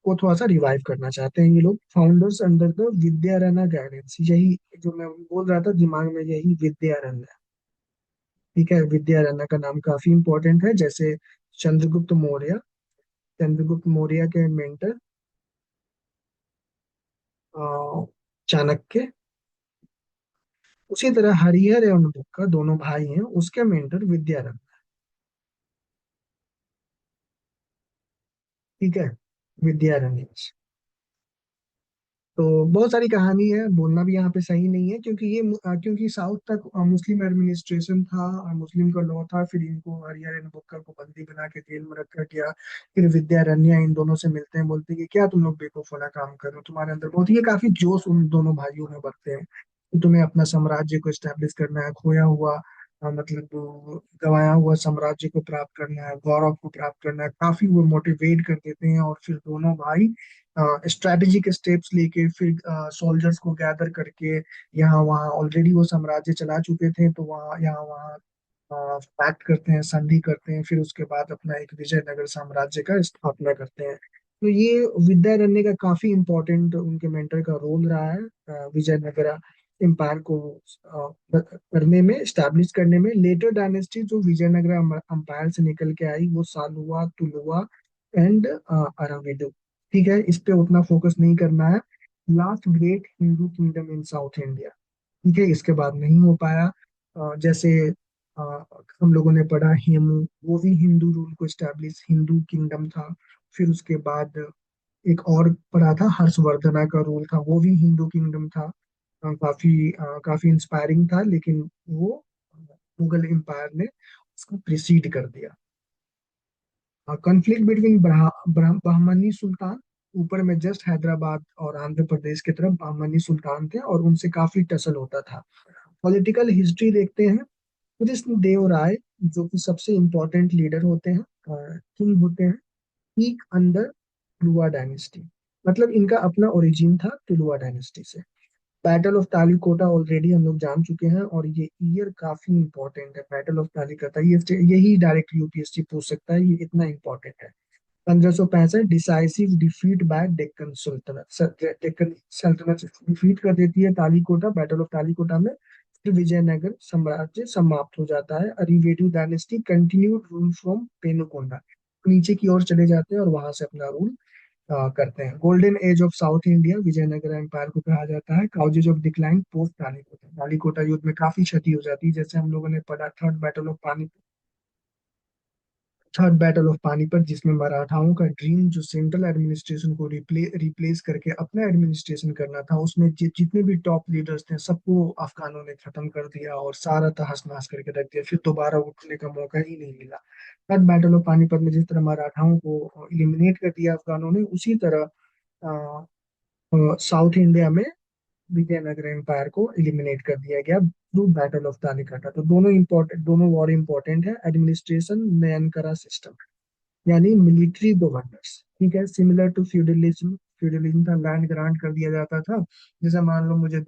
को थोड़ा सा रिवाइव करना चाहते हैं ये लोग। Founders under the Vidyaranya guidance, यही जो मैं बोल रहा था दिमाग में, यही विद्यारण्य। ठीक है, विद्यारण्य का नाम काफी इंपॉर्टेंट है। जैसे चंद्रगुप्त मौर्य, चंद्रगुप्त मौर्य के मेंटर चाणक्य, उसी तरह हरिहर एवं बुक्का दोनों भाई हैं, उसके मेंटर विद्यारण्य। ठीक है, विद्यारण्य। तो बहुत सारी कहानी है, बोलना भी यहाँ पे सही नहीं है, क्योंकि क्योंकि साउथ तक मुस्लिम एडमिनिस्ट्रेशन था और मुस्लिम का लॉ था। फिर इनको हरिहर एंड बुक्कर को बंदी बना के जेल में रखा गया। फिर विद्यारण्य इन दोनों से मिलते हैं, बोलते हैं कि क्या तुम लोग बेवकूफाना काम कर रहे हो, तुम्हारे अंदर बहुत, ये काफी जोश उन दोनों भाइयों में बढ़ते हैं कि तुम्हें अपना साम्राज्य को स्टैब्लिश करना है, खोया हुआ मतलब गवाया हुआ साम्राज्य को प्राप्त करना है, गौरव को प्राप्त करना है। काफी वो मोटिवेट कर देते हैं, और फिर दोनों भाई स्ट्रेटेजिक स्टेप्स लेके, फिर सोल्जर्स को गैदर करके, यहाँ वहाँ ऑलरेडी वो साम्राज्य चला चुके थे, तो वहाँ यहाँ वहाँ पैक्ट करते हैं, संधि करते हैं, फिर उसके बाद अपना एक विजयनगर साम्राज्य का स्थापना करते हैं। तो ये विद्यारण्य का काफी इम्पोर्टेंट उनके मेंटर का रोल रहा है विजयनगर एम्पायर को करने में, स्टैब्लिश करने में। लेटर डायनेस्टी जो विजयनगर एम्पायर से निकल के आई, वो सालुआ, तुलुआ एंड अराविडु। ठीक है, इस पे उतना फोकस नहीं करना है। लास्ट ग्रेट हिंदू किंगडम इन साउथ इंडिया, ठीक है, इसके बाद नहीं हो पाया। जैसे अ, हम लोगों ने पढ़ा हेमू, वो भी हिंदू रूल को स्टैब्लिश हिंदू किंगडम था। फिर उसके बाद एक और पढ़ा था, हर्षवर्धना का रूल था, वो भी हिंदू किंगडम था। काफी इंस्पायरिंग था, लेकिन वो मुगल एम्पायर ने उसको प्रिसीड कर दिया। कॉन्फ्लिक्ट बिटवीन बहमनी सुल्तान, ऊपर में जस्ट हैदराबाद और आंध्र प्रदेश की तरफ बहमनी सुल्तान थे, और उनसे काफी टसल होता था। पॉलिटिकल हिस्ट्री देखते हैं। कृष्ण देव राय, जो कि सबसे इम्पोर्टेंट लीडर होते हैं, किंग होते हैं, पीक अंडर तुलुआ डायनेस्टी, मतलब इनका अपना ओरिजिन था तुलुआ डायनेस्टी से। बैटल ऑफ तालिकोटा ऑलरेडी हम लोग जान चुके हैं, और ये ईयर काफी इंपॉर्टेंट है। बैटल ऑफ तालिकोटा, यही डायरेक्ट यूपीएससी पूछ सकता है, ये इतना इंपॉर्टेंट है। 1565 डिसाइसिव डिफीट बाय डेक्कन सल्तनत, डेक्कन सल्तनत डिफीट कर देती है तालिकोटा, बैटल ऑफ तालिकोटा में। फिर विजयनगर साम्राज्य समाप्त हो जाता है। Aravidu dynasty continued rule from Penukonda, नीचे की ओर चले जाते हैं और वहां से अपना रूल करते हैं। Golden age of South India Vijayanagar empire को कहा जाता है। Causes of decline post Talikota, Talikota युद्ध में काफी क्षति हो जाती है, जैसे हम लोगों ने पढ़ा थर्ड बैटल ऑफ पानीपत, जिसमें मराठाओं का ड्रीम जो सेंट्रल एडमिनिस्ट्रेशन को रिप्लेस करके अपना एडमिनिस्ट्रेशन करना था, उसमें जितने भी टॉप लीडर्स थे सबको अफगानों ने खत्म कर दिया और सारा तहस नहस करके रख दिया, फिर दोबारा उठने का मौका ही नहीं मिला। थर्ड बैटल ऑफ पानीपत में जिस तरह मराठाओं को इलिमिनेट कर दिया अफगानों ने, उसी तरह साउथ इंडिया में विजयनगर एम्पायर को एलिमिनेट कर दिया गया थ्रू बैटल ऑफ तालिकाटा। तो दोनों वॉर इंपॉर्टेंट है। एडमिनिस्ट्रेशन नयनकरा सिस्टम, यानी मिलिट्री गवर्नेंस। ठीक है, सिमिलर टू फ्यूडलिज्म, फ्यूडलिज्म था, लैंड ग्रांट कर दिया जाता था। जैसे मान लो मुझे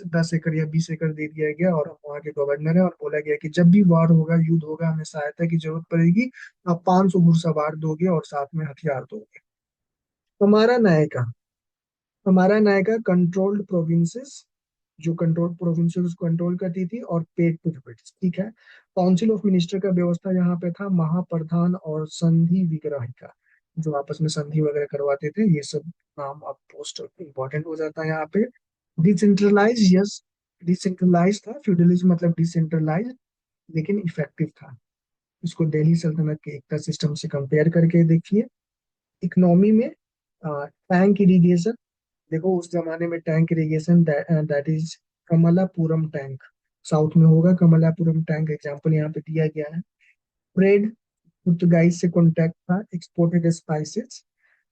10 एकड़ या 20 एकड़ दे दिया गया, और हम वहाँ के गवर्नर है, और बोला गया कि जब भी वार होगा, युद्ध होगा, हमें सहायता की जरूरत पड़ेगी, आप 500 घुड़सवार दोगे और साथ में हथियार दोगे। हमारा नायका, हमारा नायका कंट्रोल्ड प्रोविंसेस, जो कंट्रोल प्रोविंसेस उसको कंट्रोल करती थी, और पेड टू ब्रिटिश। ठीक है, काउंसिल ऑफ मिनिस्टर का व्यवस्था यहाँ पे था, महाप्रधान और संधि विग्रहिका, जो आपस में संधि वगैरह करवाते थे, ये सब नाम अब पोस्ट इंपॉर्टेंट हो जाता है यहाँ पे। डिसेंट्रलाइज, यस, डिसेंट्रलाइज था, फ्यूडलिज्म मतलब डिसेंट्रलाइज, लेकिन इफेक्टिव था। इसको दिल्ली सल्तनत के एकता सिस्टम से कंपेयर करके देखिए। इकोनॉमी में टैंक इरिगेशन, देखो उस जमाने में tank irrigation, that is Kamalapuram tank, south में होगा कमलापुरम टैंक, एग्जांपल यहाँ पे दिया गया है। ट्रेड, पुर्तगाइज से कॉन्टैक्ट था। एक्सपोर्टेड स्पाइसेस,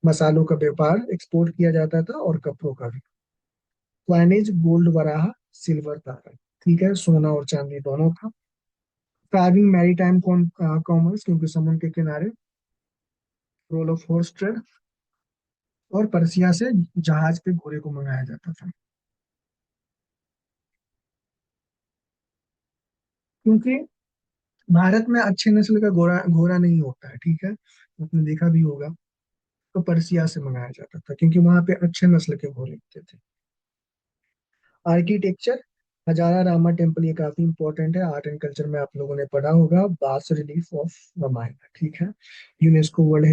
मसालों का व्यापार एक्सपोर्ट किया जाता था, और कपड़ों का भी। क्वाइनेज, गोल्ड वराह, सिल्वर तारा, ठीक है, सोना और चांदी दोनों था। ड्राइविंग मैरीटाइम कॉमर्स, क्योंकि समुद्र के किनारे। रोल ऑफ हॉर्स ट्रेड, और पर्सिया से जहाज पे घोड़े को मंगाया जाता था, क्योंकि भारत में अच्छे नस्ल का घोड़ा घोड़ा नहीं होता है। ठीक है, आपने देखा भी होगा। तो पर्सिया से मंगाया जाता था, क्योंकि वहां पे अच्छे नस्ल के घोड़े होते थे। आर्किटेक्चर, हजारा रामा टेम्पल, ये काफी इंपॉर्टेंट है, आर्ट एंड कल्चर में आप लोगों ने पढ़ा होगा। बास रिलीफ ऑफ रामायण, ठीक है। यूनेस्को वर्ल्ड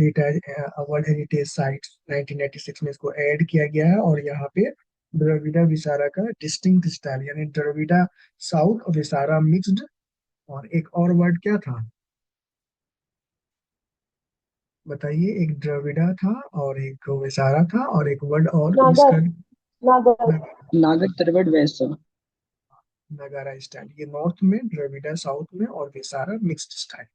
हेरिटेज साइट 1996 में इसको ऐड किया गया है। और यहाँ पे द्रविड़ा विसारा का डिस्टिंक्ट स्टाइल, यानी द्रविड़ा साउथ और विसारा मिक्स्ड। और एक और वर्ड क्या था, बताइए। एक द्रविड़ा था और एक विसारा था और एक वर्ड और नागर। जिसका नागर। नागर द्रविड़ वैश्य। नगारा स्टाइल, ये नॉर्थ में, द्रविड़ा साउथ में और viscera mixed style.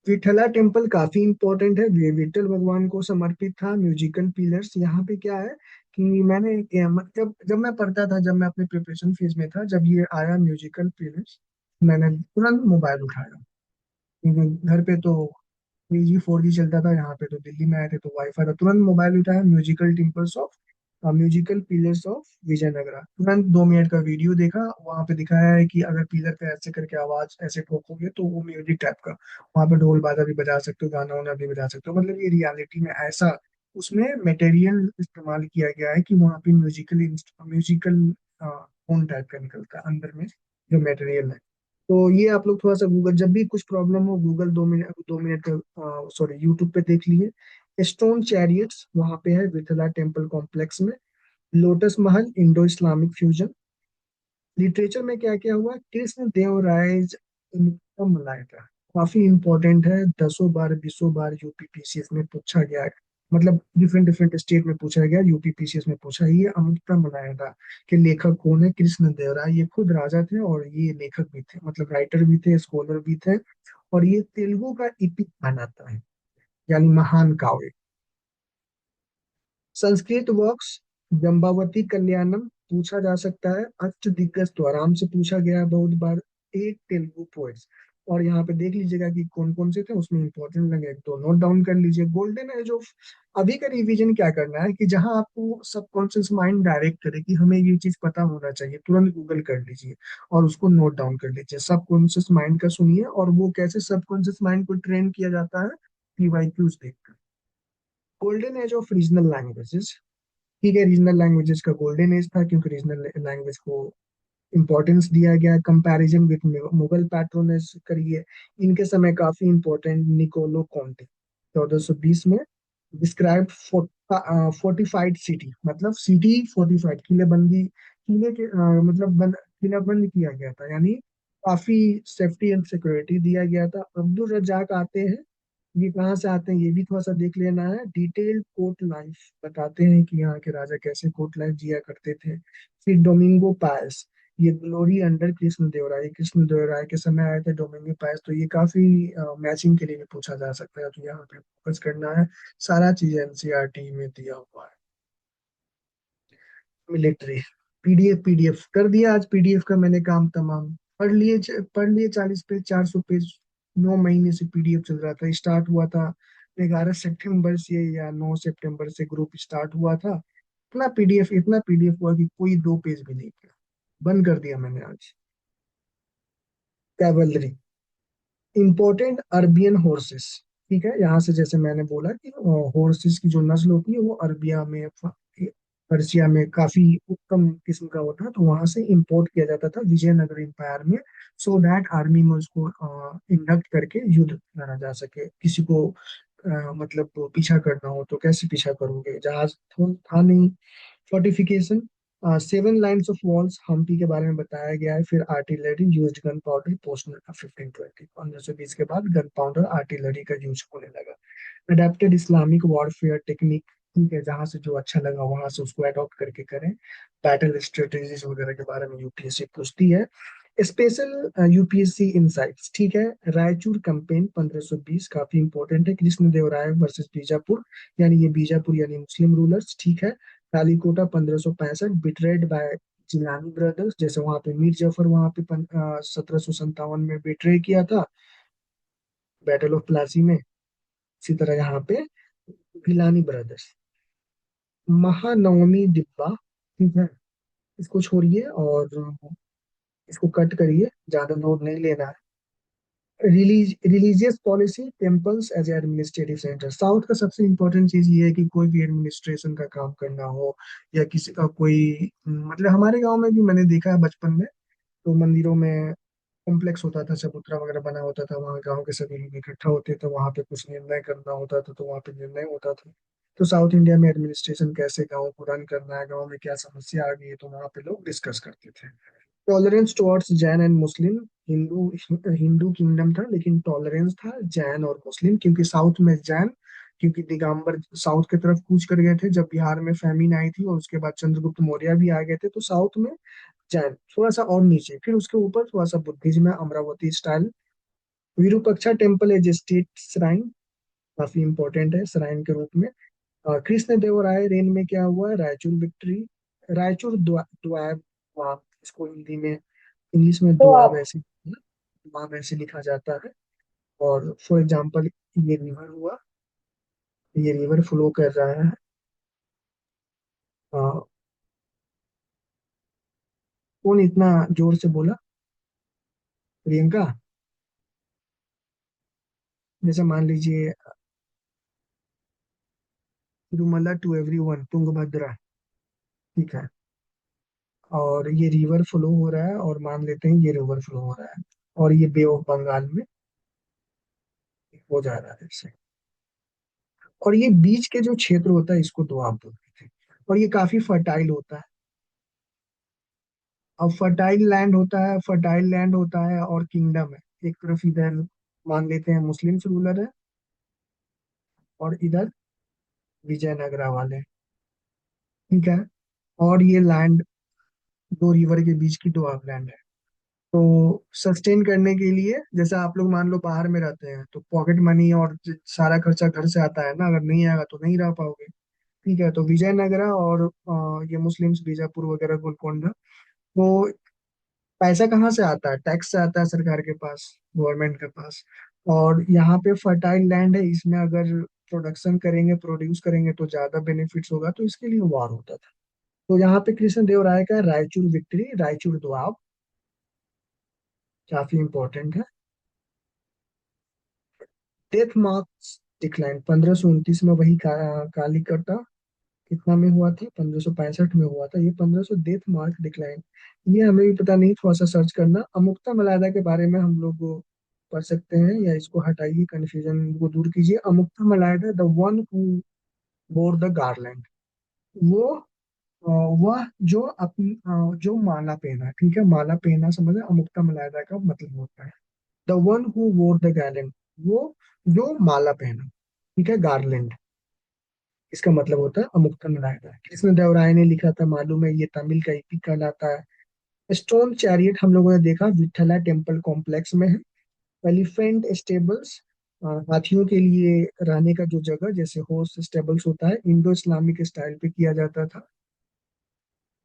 Vitthala temple काफी इंपॉर्टेंट है, ये विठल भगवान को समर्पित था। म्यूजिकल पिलर्स, यहाँ पे क्या है कि मैंने मतलब जब मैं पढ़ता था, जब मैं अपने प्रिपरेशन फेज में था, जब ये आया म्यूजिकल पिलर्स, मैंने तुरंत मोबाइल उठाया, क्योंकि घर पे तो 3G 4G चलता था, यहाँ पे तो दिल्ली में आए थे तो वाईफाई था। तुरंत मोबाइल उठाया, म्यूजिकल पिलर्स ऑफ विजयनगरा, तुरंत 2 मिनट का वीडियो देखा। वहां पे दिखाया है कि अगर पिलर पे ऐसे करके आवाज ऐसे ठोकोगे तो वो म्यूजिक टाइप का, वहां पे ढोल बाजा भी बजा सकते हो, गाना वाना भी बजा सकते हो, मतलब ये रियलिटी में ऐसा उसमें मटेरियल इस्तेमाल किया गया है कि वहां पे म्यूजिकल फोन टाइप का निकलता है अंदर में, जो मटेरियल है। तो ये आप लोग थोड़ा सा गूगल, जब भी कुछ प्रॉब्लम हो, गूगल 2 मिनट सॉरी यूट्यूब पे देख लिए। स्टोन चैरियट्स वहां पे है विठला टेम्पल कॉम्प्लेक्स में। लोटस महल, इंडो इस्लामिक फ्यूजन। लिटरेचर में क्या क्या हुआ, कृष्ण देव राय मलाइका, काफी इंपॉर्टेंट है, 10 बार 20 बार यूपीपीसीएस में पूछा गया है। मतलब डिफरेंट डिफरेंट स्टेट में पूछा गया, यूपीपीसीएस में पूछा। ये अमृता मलाइका के लेखक कौन है, कृष्ण देव राय, ये खुद राजा थे और ये लेखक भी थे, मतलब राइटर भी थे, स्कॉलर भी थे। और ये तेलुगु का इपिक कहलाता है, यानी महान काव्य। संस्कृत वर्क्स, जम्बावती कल्याणम पूछा जा सकता है। अष्टदिग्गज तो आराम से पूछा गया है बहुत बार। 8 तेलुगु पोएट्स, और यहाँ पे देख लीजिएगा कि कौन कौन से थे, उसमें इंपॉर्टेंट लगे तो नोट डाउन कर लीजिए। गोल्डन एज ऑफ, अभी का रिवीजन क्या करना है कि जहां आपको सबकॉन्शियस माइंड डायरेक्ट करे कि हमें ये चीज पता होना चाहिए, तुरंत गूगल कर लीजिए और उसको नोट डाउन कर लीजिए। सबकॉन्शियस माइंड का सुनिए, और वो कैसे सबकॉन्शियस माइंड को ट्रेन किया जाता है, पीवाईक्यूज देखकर। Golden age of regional languages, ठीक है, रीजनल लैंग्वेजेस का गोल्डन एज था, क्योंकि रीजनल लैंग्वेज को इंपॉर्टेंस दिया गया है। कंपैरिजन विद मुगल पैट्रोनेस करिए, इनके समय काफी इंपॉर्टेंट। निकोलो कॉन्टे 1420 में डिस्क्राइब फोर्टिफाइड सिटी, मतलब सिटी फोर्टिफाइड, किलेबंदी, किले के किला बंद किया गया था, यानी काफी सेफ्टी एंड सिक्योरिटी दिया गया था। अब्दुल रजाक आते हैं, ये कहाँ से आते हैं ये भी थोड़ा सा देख लेना है। डिटेल्ड कोर्ट लाइफ बताते हैं कि यहाँ के राजा कैसे कोर्ट लाइफ जिया करते थे। फिर डोमिंगो पायस, ये ग्लोरी अंडर कृष्ण देव राय के समय आए थे डोमिंगो पायस, तो ये काफी मैचिंग के लिए भी पूछा जा सकता है, तो यहाँ पे फोकस करना है। सारा चीज एनसीईआरटी में दिया हुआ है। मिलिट्री, पीडीएफ कर दिया आज, पीडीएफ का मैंने काम तमाम पढ़ लिए 40 पेज 400 पेज। 9 महीने से पीडीएफ चल रहा था, स्टार्ट हुआ था 11 सितंबर से या 9 सितंबर से ग्रुप स्टार्ट हुआ था। इतना पीडीएफ हुआ कि कोई 2 पेज भी नहीं किया, बंद कर दिया मैंने आज। कैवलरी, इंपॉर्टेंट अरबियन हॉर्सेस, ठीक है, यहाँ से जैसे मैंने बोला कि हॉर्सेस की जो नस्ल होती है वो अरबिया में, पर्शिया में काफी उत्तम किस्म का होता है, तो वहां से इंपोर्ट किया जाता था विजयनगर एम्पायर में, सो दैट आर्मी में उसको इंडक्ट करके युद्ध लड़ा जा सके। किसी को मतलब पीछा करना हो तो कैसे पीछा करोगे, जहाज था नहीं। Fortification, 7 lines of walls Hampi के बारे में बताया गया है। फिर artillery use gunpowder post 1520, 1520 के बाद गन पाउडर आर्टिलरी का यूज होने लगा। अडेप्टेड इस्लामिक वॉरफेयर टेक्निक, ठीक है, जहां से जो अच्छा लगा वहां से उसको अडॉप्ट करके करें। बैटल स्ट्रेटेजीज वगैरह के बारे में यूपीएससी पूछती है। स्पेशल यूपीएससी इंसाइट्स, ठीक है, रायचूर कैंपेन 1520 काफी इंपॉर्टेंट है। कृष्ण देव राय वर्सेस बीजापुर, यानी ये बीजापुर यानी मुस्लिम रूलर्स, ठीक है। कालीकोटा 1565, बिट्रेड बाय जिलानी ब्रदर्स, जैसे वहां पे मीर जफर वहां पे 1757 में बिट्रे किया था बैटल ऑफ प्लासी में। इसी तरह यहाँ पे गिलानी ब्रदर्स। महानवमी डिब्बा, ठीक है, इसको छोड़िए और इसको कट करिए, ज्यादा लोड नहीं लेना है। Religious policy, temples as administrative centre. South का सबसे इम्पोर्टेंट चीज ये है कि कोई भी एडमिनिस्ट्रेशन का काम करना हो या किसी का कोई मतलब हमारे गांव में भी मैंने देखा है बचपन में, तो मंदिरों में कॉम्प्लेक्स होता था, चबूतरा वगैरह बना होता था, वहाँ गांव के सभी लोग इकट्ठा होते थे, वहाँ पे कुछ निर्णय करना होता था तो वहाँ पे निर्णय होता था। तो साउथ इंडिया में एडमिनिस्ट्रेशन कैसे गाँव को रन करना है, गाँव में क्या समस्या आ गई है, तो वहाँ पे लोग डिस्कस करते थे। Tolerance towards Jain and Muslim, Hindu Hindu kingdom था लेकिन टॉलरेंस था जैन और मुस्लिम, क्योंकि साउथ में जैन, क्योंकि दिगंबर साउथ की तरफ कूच कर गए थे जब बिहार में फैमिन आई थी, और उसके बाद चंद्रगुप्त मौर्य भी आ गए थे, तो साउथ में जैन थोड़ा सा और नीचे, फिर उसके ऊपर थोड़ा सा बुद्धिज्म है, Amaravati style. Virupaksha temple as state shrine, काफी इंपॉर्टेंट है श्राइन के रूप में। कृष्ण देव राय रेन में क्या हुआ, रायचूर विक्ट्री, रायचूर द्वाब, इसको हिंदी में, इंग्लिश में तो आप दुआब ऐसे, दुआब ऐसे लिखा जाता है। और फॉर एग्जाम्पल ये रिवर हुआ, ये रिवर फ्लो कर रहा है। अ, कौन इतना जोर से बोला, प्रियंका? जैसे मान लीजिए तिरुमला टू एवरीवन, तुंगभद्रा, ठीक है, और ये रिवर फ्लो हो रहा है, और मान लेते हैं ये रिवर फ्लो हो रहा है, और ये बे ऑफ बंगाल में हो जा रहा है इससे, और ये बीच के जो क्षेत्र होता है इसको दोआब बोलते हैं, और ये काफी फर्टाइल होता है। अब फर्टाइल लैंड होता है और किंगडम है, एक तरफ इधर मान लेते हैं मुस्लिम रूलर है, और इधर विजयनगरा वाले, ठीक है, और ये लैंड दो रिवर के बीच की दोआब लैंड है। तो सस्टेन करने के लिए, जैसे आप लोग मान लो बाहर में रहते हैं तो पॉकेट मनी और सारा खर्चा घर से आता है ना, अगर नहीं आएगा तो नहीं रह पाओगे, ठीक है। तो विजयनगरा और ये मुस्लिम्स बीजापुर वगैरह गोलकोंडा, वो पैसा कहाँ से आता है, टैक्स से आता है सरकार के पास, गवर्नमेंट के पास। और यहाँ पे फर्टाइल लैंड है, इसमें अगर प्रोडक्शन करेंगे, प्रोड्यूस करेंगे तो ज्यादा बेनिफिट्स होगा, तो इसके लिए वार होता था। तो यहाँ पे कृष्ण देव राय का रायचूर विक्ट्री, रायचूर दोआब, काफी इंपॉर्टेंट है। डेथ मार्क्स डिक्लाइन 1529 में, वही कालीकटा कितना में हुआ था, 1565 में हुआ था, ये 1500 डेथ मार्क डिक्लाइन। ये हमें भी पता नहीं, थोड़ा सा सर्च करना। अमुक्ता मलादा के बारे में हम लोग पढ़ सकते हैं, या इसको हटाइए, कंफ्यूजन को दूर कीजिए। Amuktamalyada the one who bore the garland, वो वह जो अपनी जो माला पहना, ठीक है, माला पहना समझे, अमुक्ता मलादा का मतलब होता है द वन हु वोर द गार्लैंड, वो जो माला पहना, ठीक है, गार्लैंड, इसका मतलब होता है अमुक्ता मलाइदा। कृष्ण देव राय ने लिखा था, मालूम है, ये तमिल का एपिक कहलाता है। स्टोन चैरियट हम लोगों ने देखा विठला टेम्पल कॉम्प्लेक्स में है। एलिफेंट स्टेबल्स, हाथियों के लिए रहने का जो जगह, जैसे हॉर्स स्टेबल्स होता है, इंडो इस्लामिक स्टाइल पे किया जाता था,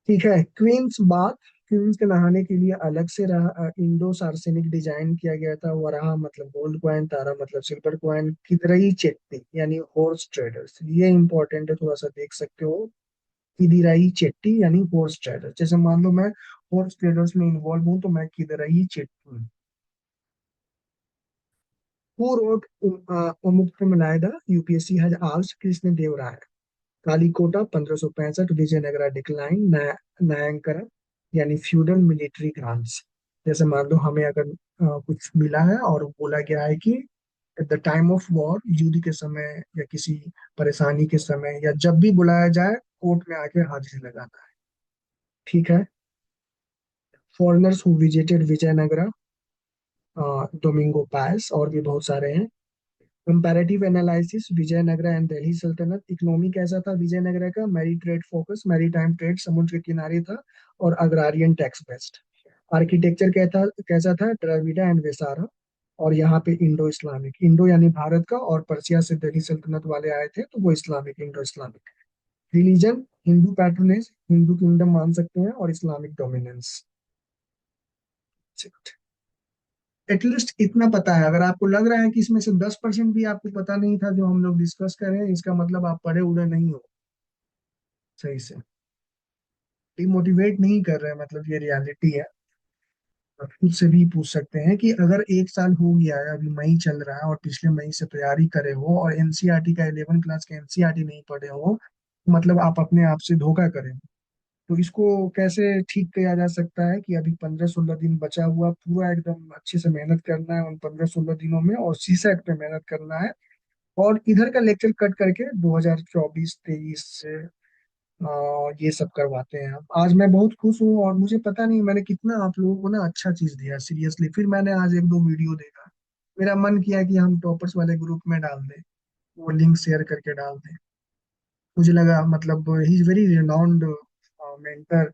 ठीक है। क्वींस बाथ, क्वींस के नहाने के लिए अलग से रहा, इंडो सार्सेनिक डिजाइन किया गया था। वराहा मतलब गोल्ड कॉइन, तारा मतलब सिल्वर कॉइन। किदरई चेट्टी यानी हॉर्स ट्रेडर्स, ये इंपॉर्टेंट है, थोड़ा सा देख सकते हो। किदिराई चेट्टी यानी हॉर्स ट्रेडर, जैसे मान लो मैं हॉर्स ट्रेडर्स में इन्वॉल्व हूँ तो मैं किदराई चेट्टी हूँ। Who wrote Amuktamalyada, UPSC has asked, Krishna Deva Raya. Talikota 1565, Vijayanagara decline, Nayankara यानी फ्यूडल मिलिट्री ग्रांट्स। जैसे मान लो हमें अगर कुछ मिला है और बोला गया है कि at the time of war, युद्ध के समय या किसी परेशानी के समय, या जब भी बुलाया जाए कोर्ट में आके हाजिरी लगाना है, ठीक है। Foreigners who visited Vijayanagara, Domingo Paes, और भी बहुत सारे हैं। Comparative analysis, Vijayanagara and Delhi Sultanate. Economy कैसा था विजयनगरा का, मैरी trade focus, maritime trade, समुद्र के किनारे था, और अग्रारियन टैक्स बेस्ड। आर्किटेक्चर कैसा कैसा था, द्रविड़ा एंड वेसारा, और यहाँ पे इंडो इस्लामिक, इंडो यानी भारत का, और पर्सिया से दिल्ली सल्तनत वाले आए थे तो वो Islamic, Indo Islamic. Religion, Hindu patronage, Hindu kingdom मान सकते हैं, और इस्लामिक डोमिनेंस। एटलीस्ट इतना पता है, अगर आपको लग रहा है कि इसमें से 10% भी आपको पता नहीं था जो हम लोग डिस्कस कर रहे हैं, इसका मतलब आप पढ़े उड़े नहीं हो सही से, डिमोटिवेट नहीं कर रहे हैं, मतलब ये रियलिटी है। आप खुद से भी पूछ सकते हैं कि अगर एक साल हो गया है, अभी मई चल रहा है और पिछले मई से तैयारी करे हो और एनसीईआरटी का 11 क्लास का एनसीईआरटी नहीं पढ़े हो, मतलब आप अपने आप से धोखा करें। तो इसको कैसे ठीक किया जा सकता है कि अभी 15-16 दिन बचा हुआ, पूरा एकदम अच्छे से मेहनत करना है उन 15-16 दिनों में, और सीसेट पे मेहनत करना है, और इधर का लेक्चर कट करके 2024-23 से ये सब करवाते हैं हम। आज मैं बहुत खुश हूँ, और मुझे पता नहीं मैंने कितना आप लोगों को ना अच्छा चीज दिया सीरियसली। फिर मैंने आज एक दो वीडियो देखा, मेरा मन किया कि हम टॉपर्स वाले ग्रुप में डाल दें, वो लिंक शेयर करके डाल दें। मुझे लगा मतलब he is very renowned mentor,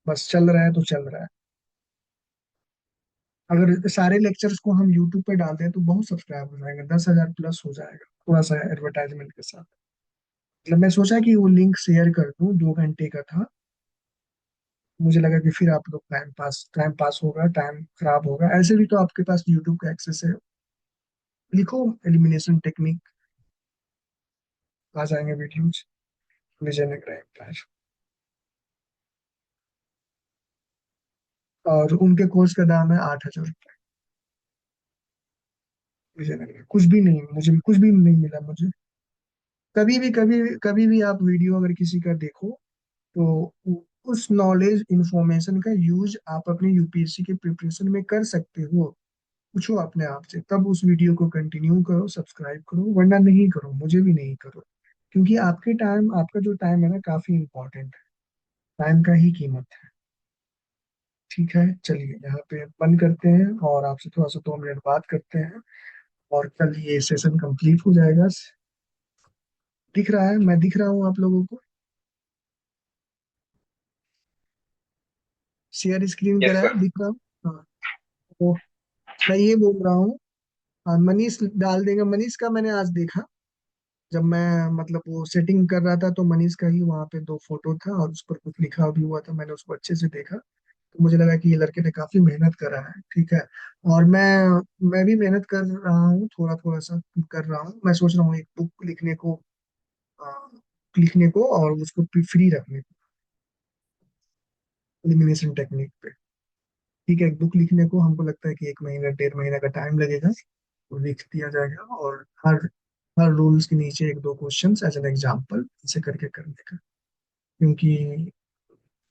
बस चल रहा है तो चल रहा है। अगर सारे लेक्चर्स को हम यूट्यूब पे डाल दें तो बहुत सब्सक्राइब हो जाएंगे, 10,000 प्लस हो जाएगा थोड़ा सा एडवर्टाइजमेंट के साथ। मतलब मैं सोचा कि वो लिंक शेयर कर दूं, 2 घंटे का था। मुझे लगा कि फिर आप लोग टाइम पास होगा, टाइम खराब होगा, ऐसे भी तो आपके पास यूट्यूब का एक्सेस है। लिखो एलिमिनेशन टेक्निक, आ जाएंगे वीडियोज। विजयनगर क्लास, और उनके कोर्स का दाम है 8,000 रुपये। विजयनगर कुछ भी नहीं, मुझे कुछ भी नहीं मिला मुझे। कभी भी आप वीडियो अगर किसी का देखो, तो उस नॉलेज इंफॉर्मेशन का यूज आप अपने यूपीएससी के प्रिपरेशन में कर सकते हो। पूछो अपने आप से, तब उस वीडियो को कंटिन्यू करो, सब्सक्राइब करो, वरना नहीं करो, मुझे भी नहीं करो। क्योंकि आपका जो टाइम है ना, काफी इंपॉर्टेंट है। टाइम का ही कीमत है। ठीक है, चलिए यहाँ पे बंद करते हैं, और आपसे थोड़ा सा 2 मिनट बात करते हैं, और कल ये सेशन कंप्लीट हो जाएगा। दिख रहा है, मैं दिख रहा हूँ आप लोगों को? शेयर स्क्रीन यस करा है, सर। दिख रहा हूँ? हाँ। तो मैं ये बोल रहा हूँ, हाँ, मनीष डाल देंगे। मनीष का मैंने आज देखा, जब मैं मतलब वो सेटिंग कर रहा था, तो मनीष का ही वहाँ पे 2 फोटो था और उस पर कुछ लिखा भी हुआ था। मैंने उसको अच्छे से देखा, तो मुझे लगा कि ये लड़के ने काफी मेहनत करा है। ठीक है, और मैं भी मेहनत कर रहा हूँ, थोड़ा थोड़ा सा कर रहा हूँ। मैं सोच रहा हूँ एक बुक अ, लिखने को और उसको फ्री रखने को, एलिमिनेशन टेक्निक पे। ठीक है, एक बुक लिखने को हमको लगता है कि 1 महीना 1.5 महीना का टाइम लगेगा, वो लिख दिया जाएगा। और हर हर रूल्स के नीचे एक दो क्वेश्चंस एज एन एग्जांपल ऐसे करके करने का, क्योंकि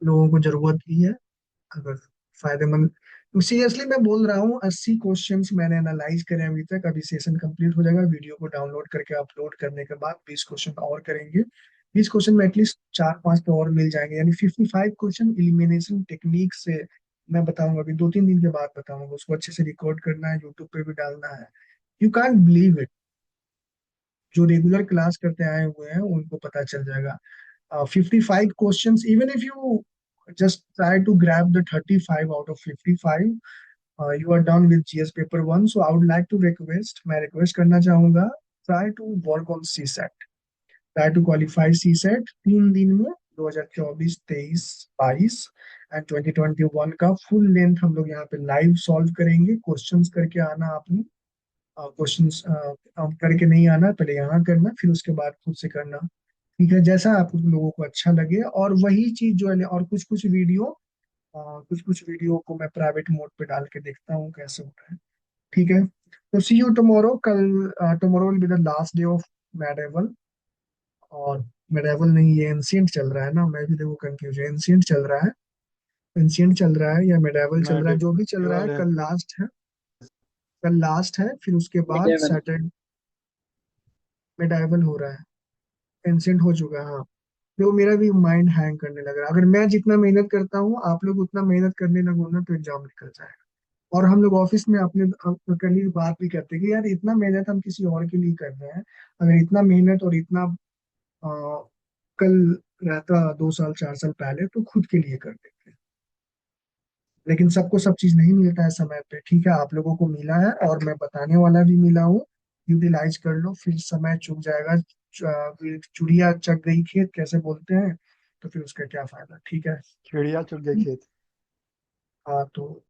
लोगों को जरूरत भी है। अगर फायदेमंद, सीरियसली मैं बोल रहा हूँ, 80 क्वेश्चंस मैंने एनालाइज करे अभी तक। अभी सेशन कंप्लीट हो जाएगा, वीडियो को डाउनलोड करके अपलोड करने के बाद 20 क्वेश्चन और करेंगे। 20 क्वेश्चन में एटलीस्ट 4-5 तो और मिल जाएंगे, यानी 55 क्वेश्चन इलिमिनेशन टेक्निक से मैं बताऊंगा। अभी 2-3 दिन के बाद बताऊंगा। उसको अच्छे से रिकॉर्ड करना है, यूट्यूब पे भी डालना है। यू कांट बिलीव इट, जो रेगुलर क्लास करते आए हुए हैं उनको पता चल जाएगा। 55 questions, even if you just try to grab the 35 out of 55, you are done with GS paper 1. So I would like to request, मैं request करना चाहूंगा, try to work on CSET, try to qualify CSET 3 दिन में। 2024, 23, 22 and 2021 का full length हम लोग यहाँ पे लाइव सॉल्व करेंगे। क्वेश्चंस करके आना आपने, क्वेश्चंस करके नहीं आना, पहले यहाँ करना, फिर उसके बाद खुद से करना। ठीक है, जैसा आप लोगों को अच्छा लगे। और वही चीज जो है, और कुछ कुछ वीडियो को मैं प्राइवेट मोड पे डाल के देखता हूँ कैसे होता है। ठीक है, तो सी यू टुमारो। कल tomorrow will be the last day of medieval. और मेडेवल नहीं, ये एंशियंट चल रहा है ना, मैं भी देखो कंफ्यूज, एंशियंट चल रहा है, एंशियंट चल रहा है या मेडेवल चल रहा है, जो भी चल रहा है, मेडिवल है। कल लास्ट है। कल लास्ट है, फिर उसके बाद मिडेवल। सैटरडे मेडेवल हो रहा है, एंशियंट हो चुका है। हाँ, तो मेरा भी माइंड हैंग करने लग रहा है। अगर मैं जितना मेहनत करता हूँ, आप लोग उतना मेहनत करने लगो ना, तो एग्जाम निकल जाएगा। और हम लोग ऑफिस में अपने कलीग बात भी करते हैं कि यार इतना मेहनत हम किसी और के लिए कर रहे हैं। अगर इतना मेहनत और इतना कल रहता 2 साल 4 साल पहले, तो खुद के लिए कर देते। लेकिन सबको सब चीज नहीं मिलता है समय पे। ठीक है, आप लोगों को मिला है, और मैं बताने वाला भी मिला हूँ। यूटिलाइज कर लो, फिर समय चूक जाएगा। फिर चुड़िया चग गई खेत कैसे बोलते हैं, तो फिर उसका क्या फायदा। ठीक है। चिड़िया चुग गई खेत। हाँ, तो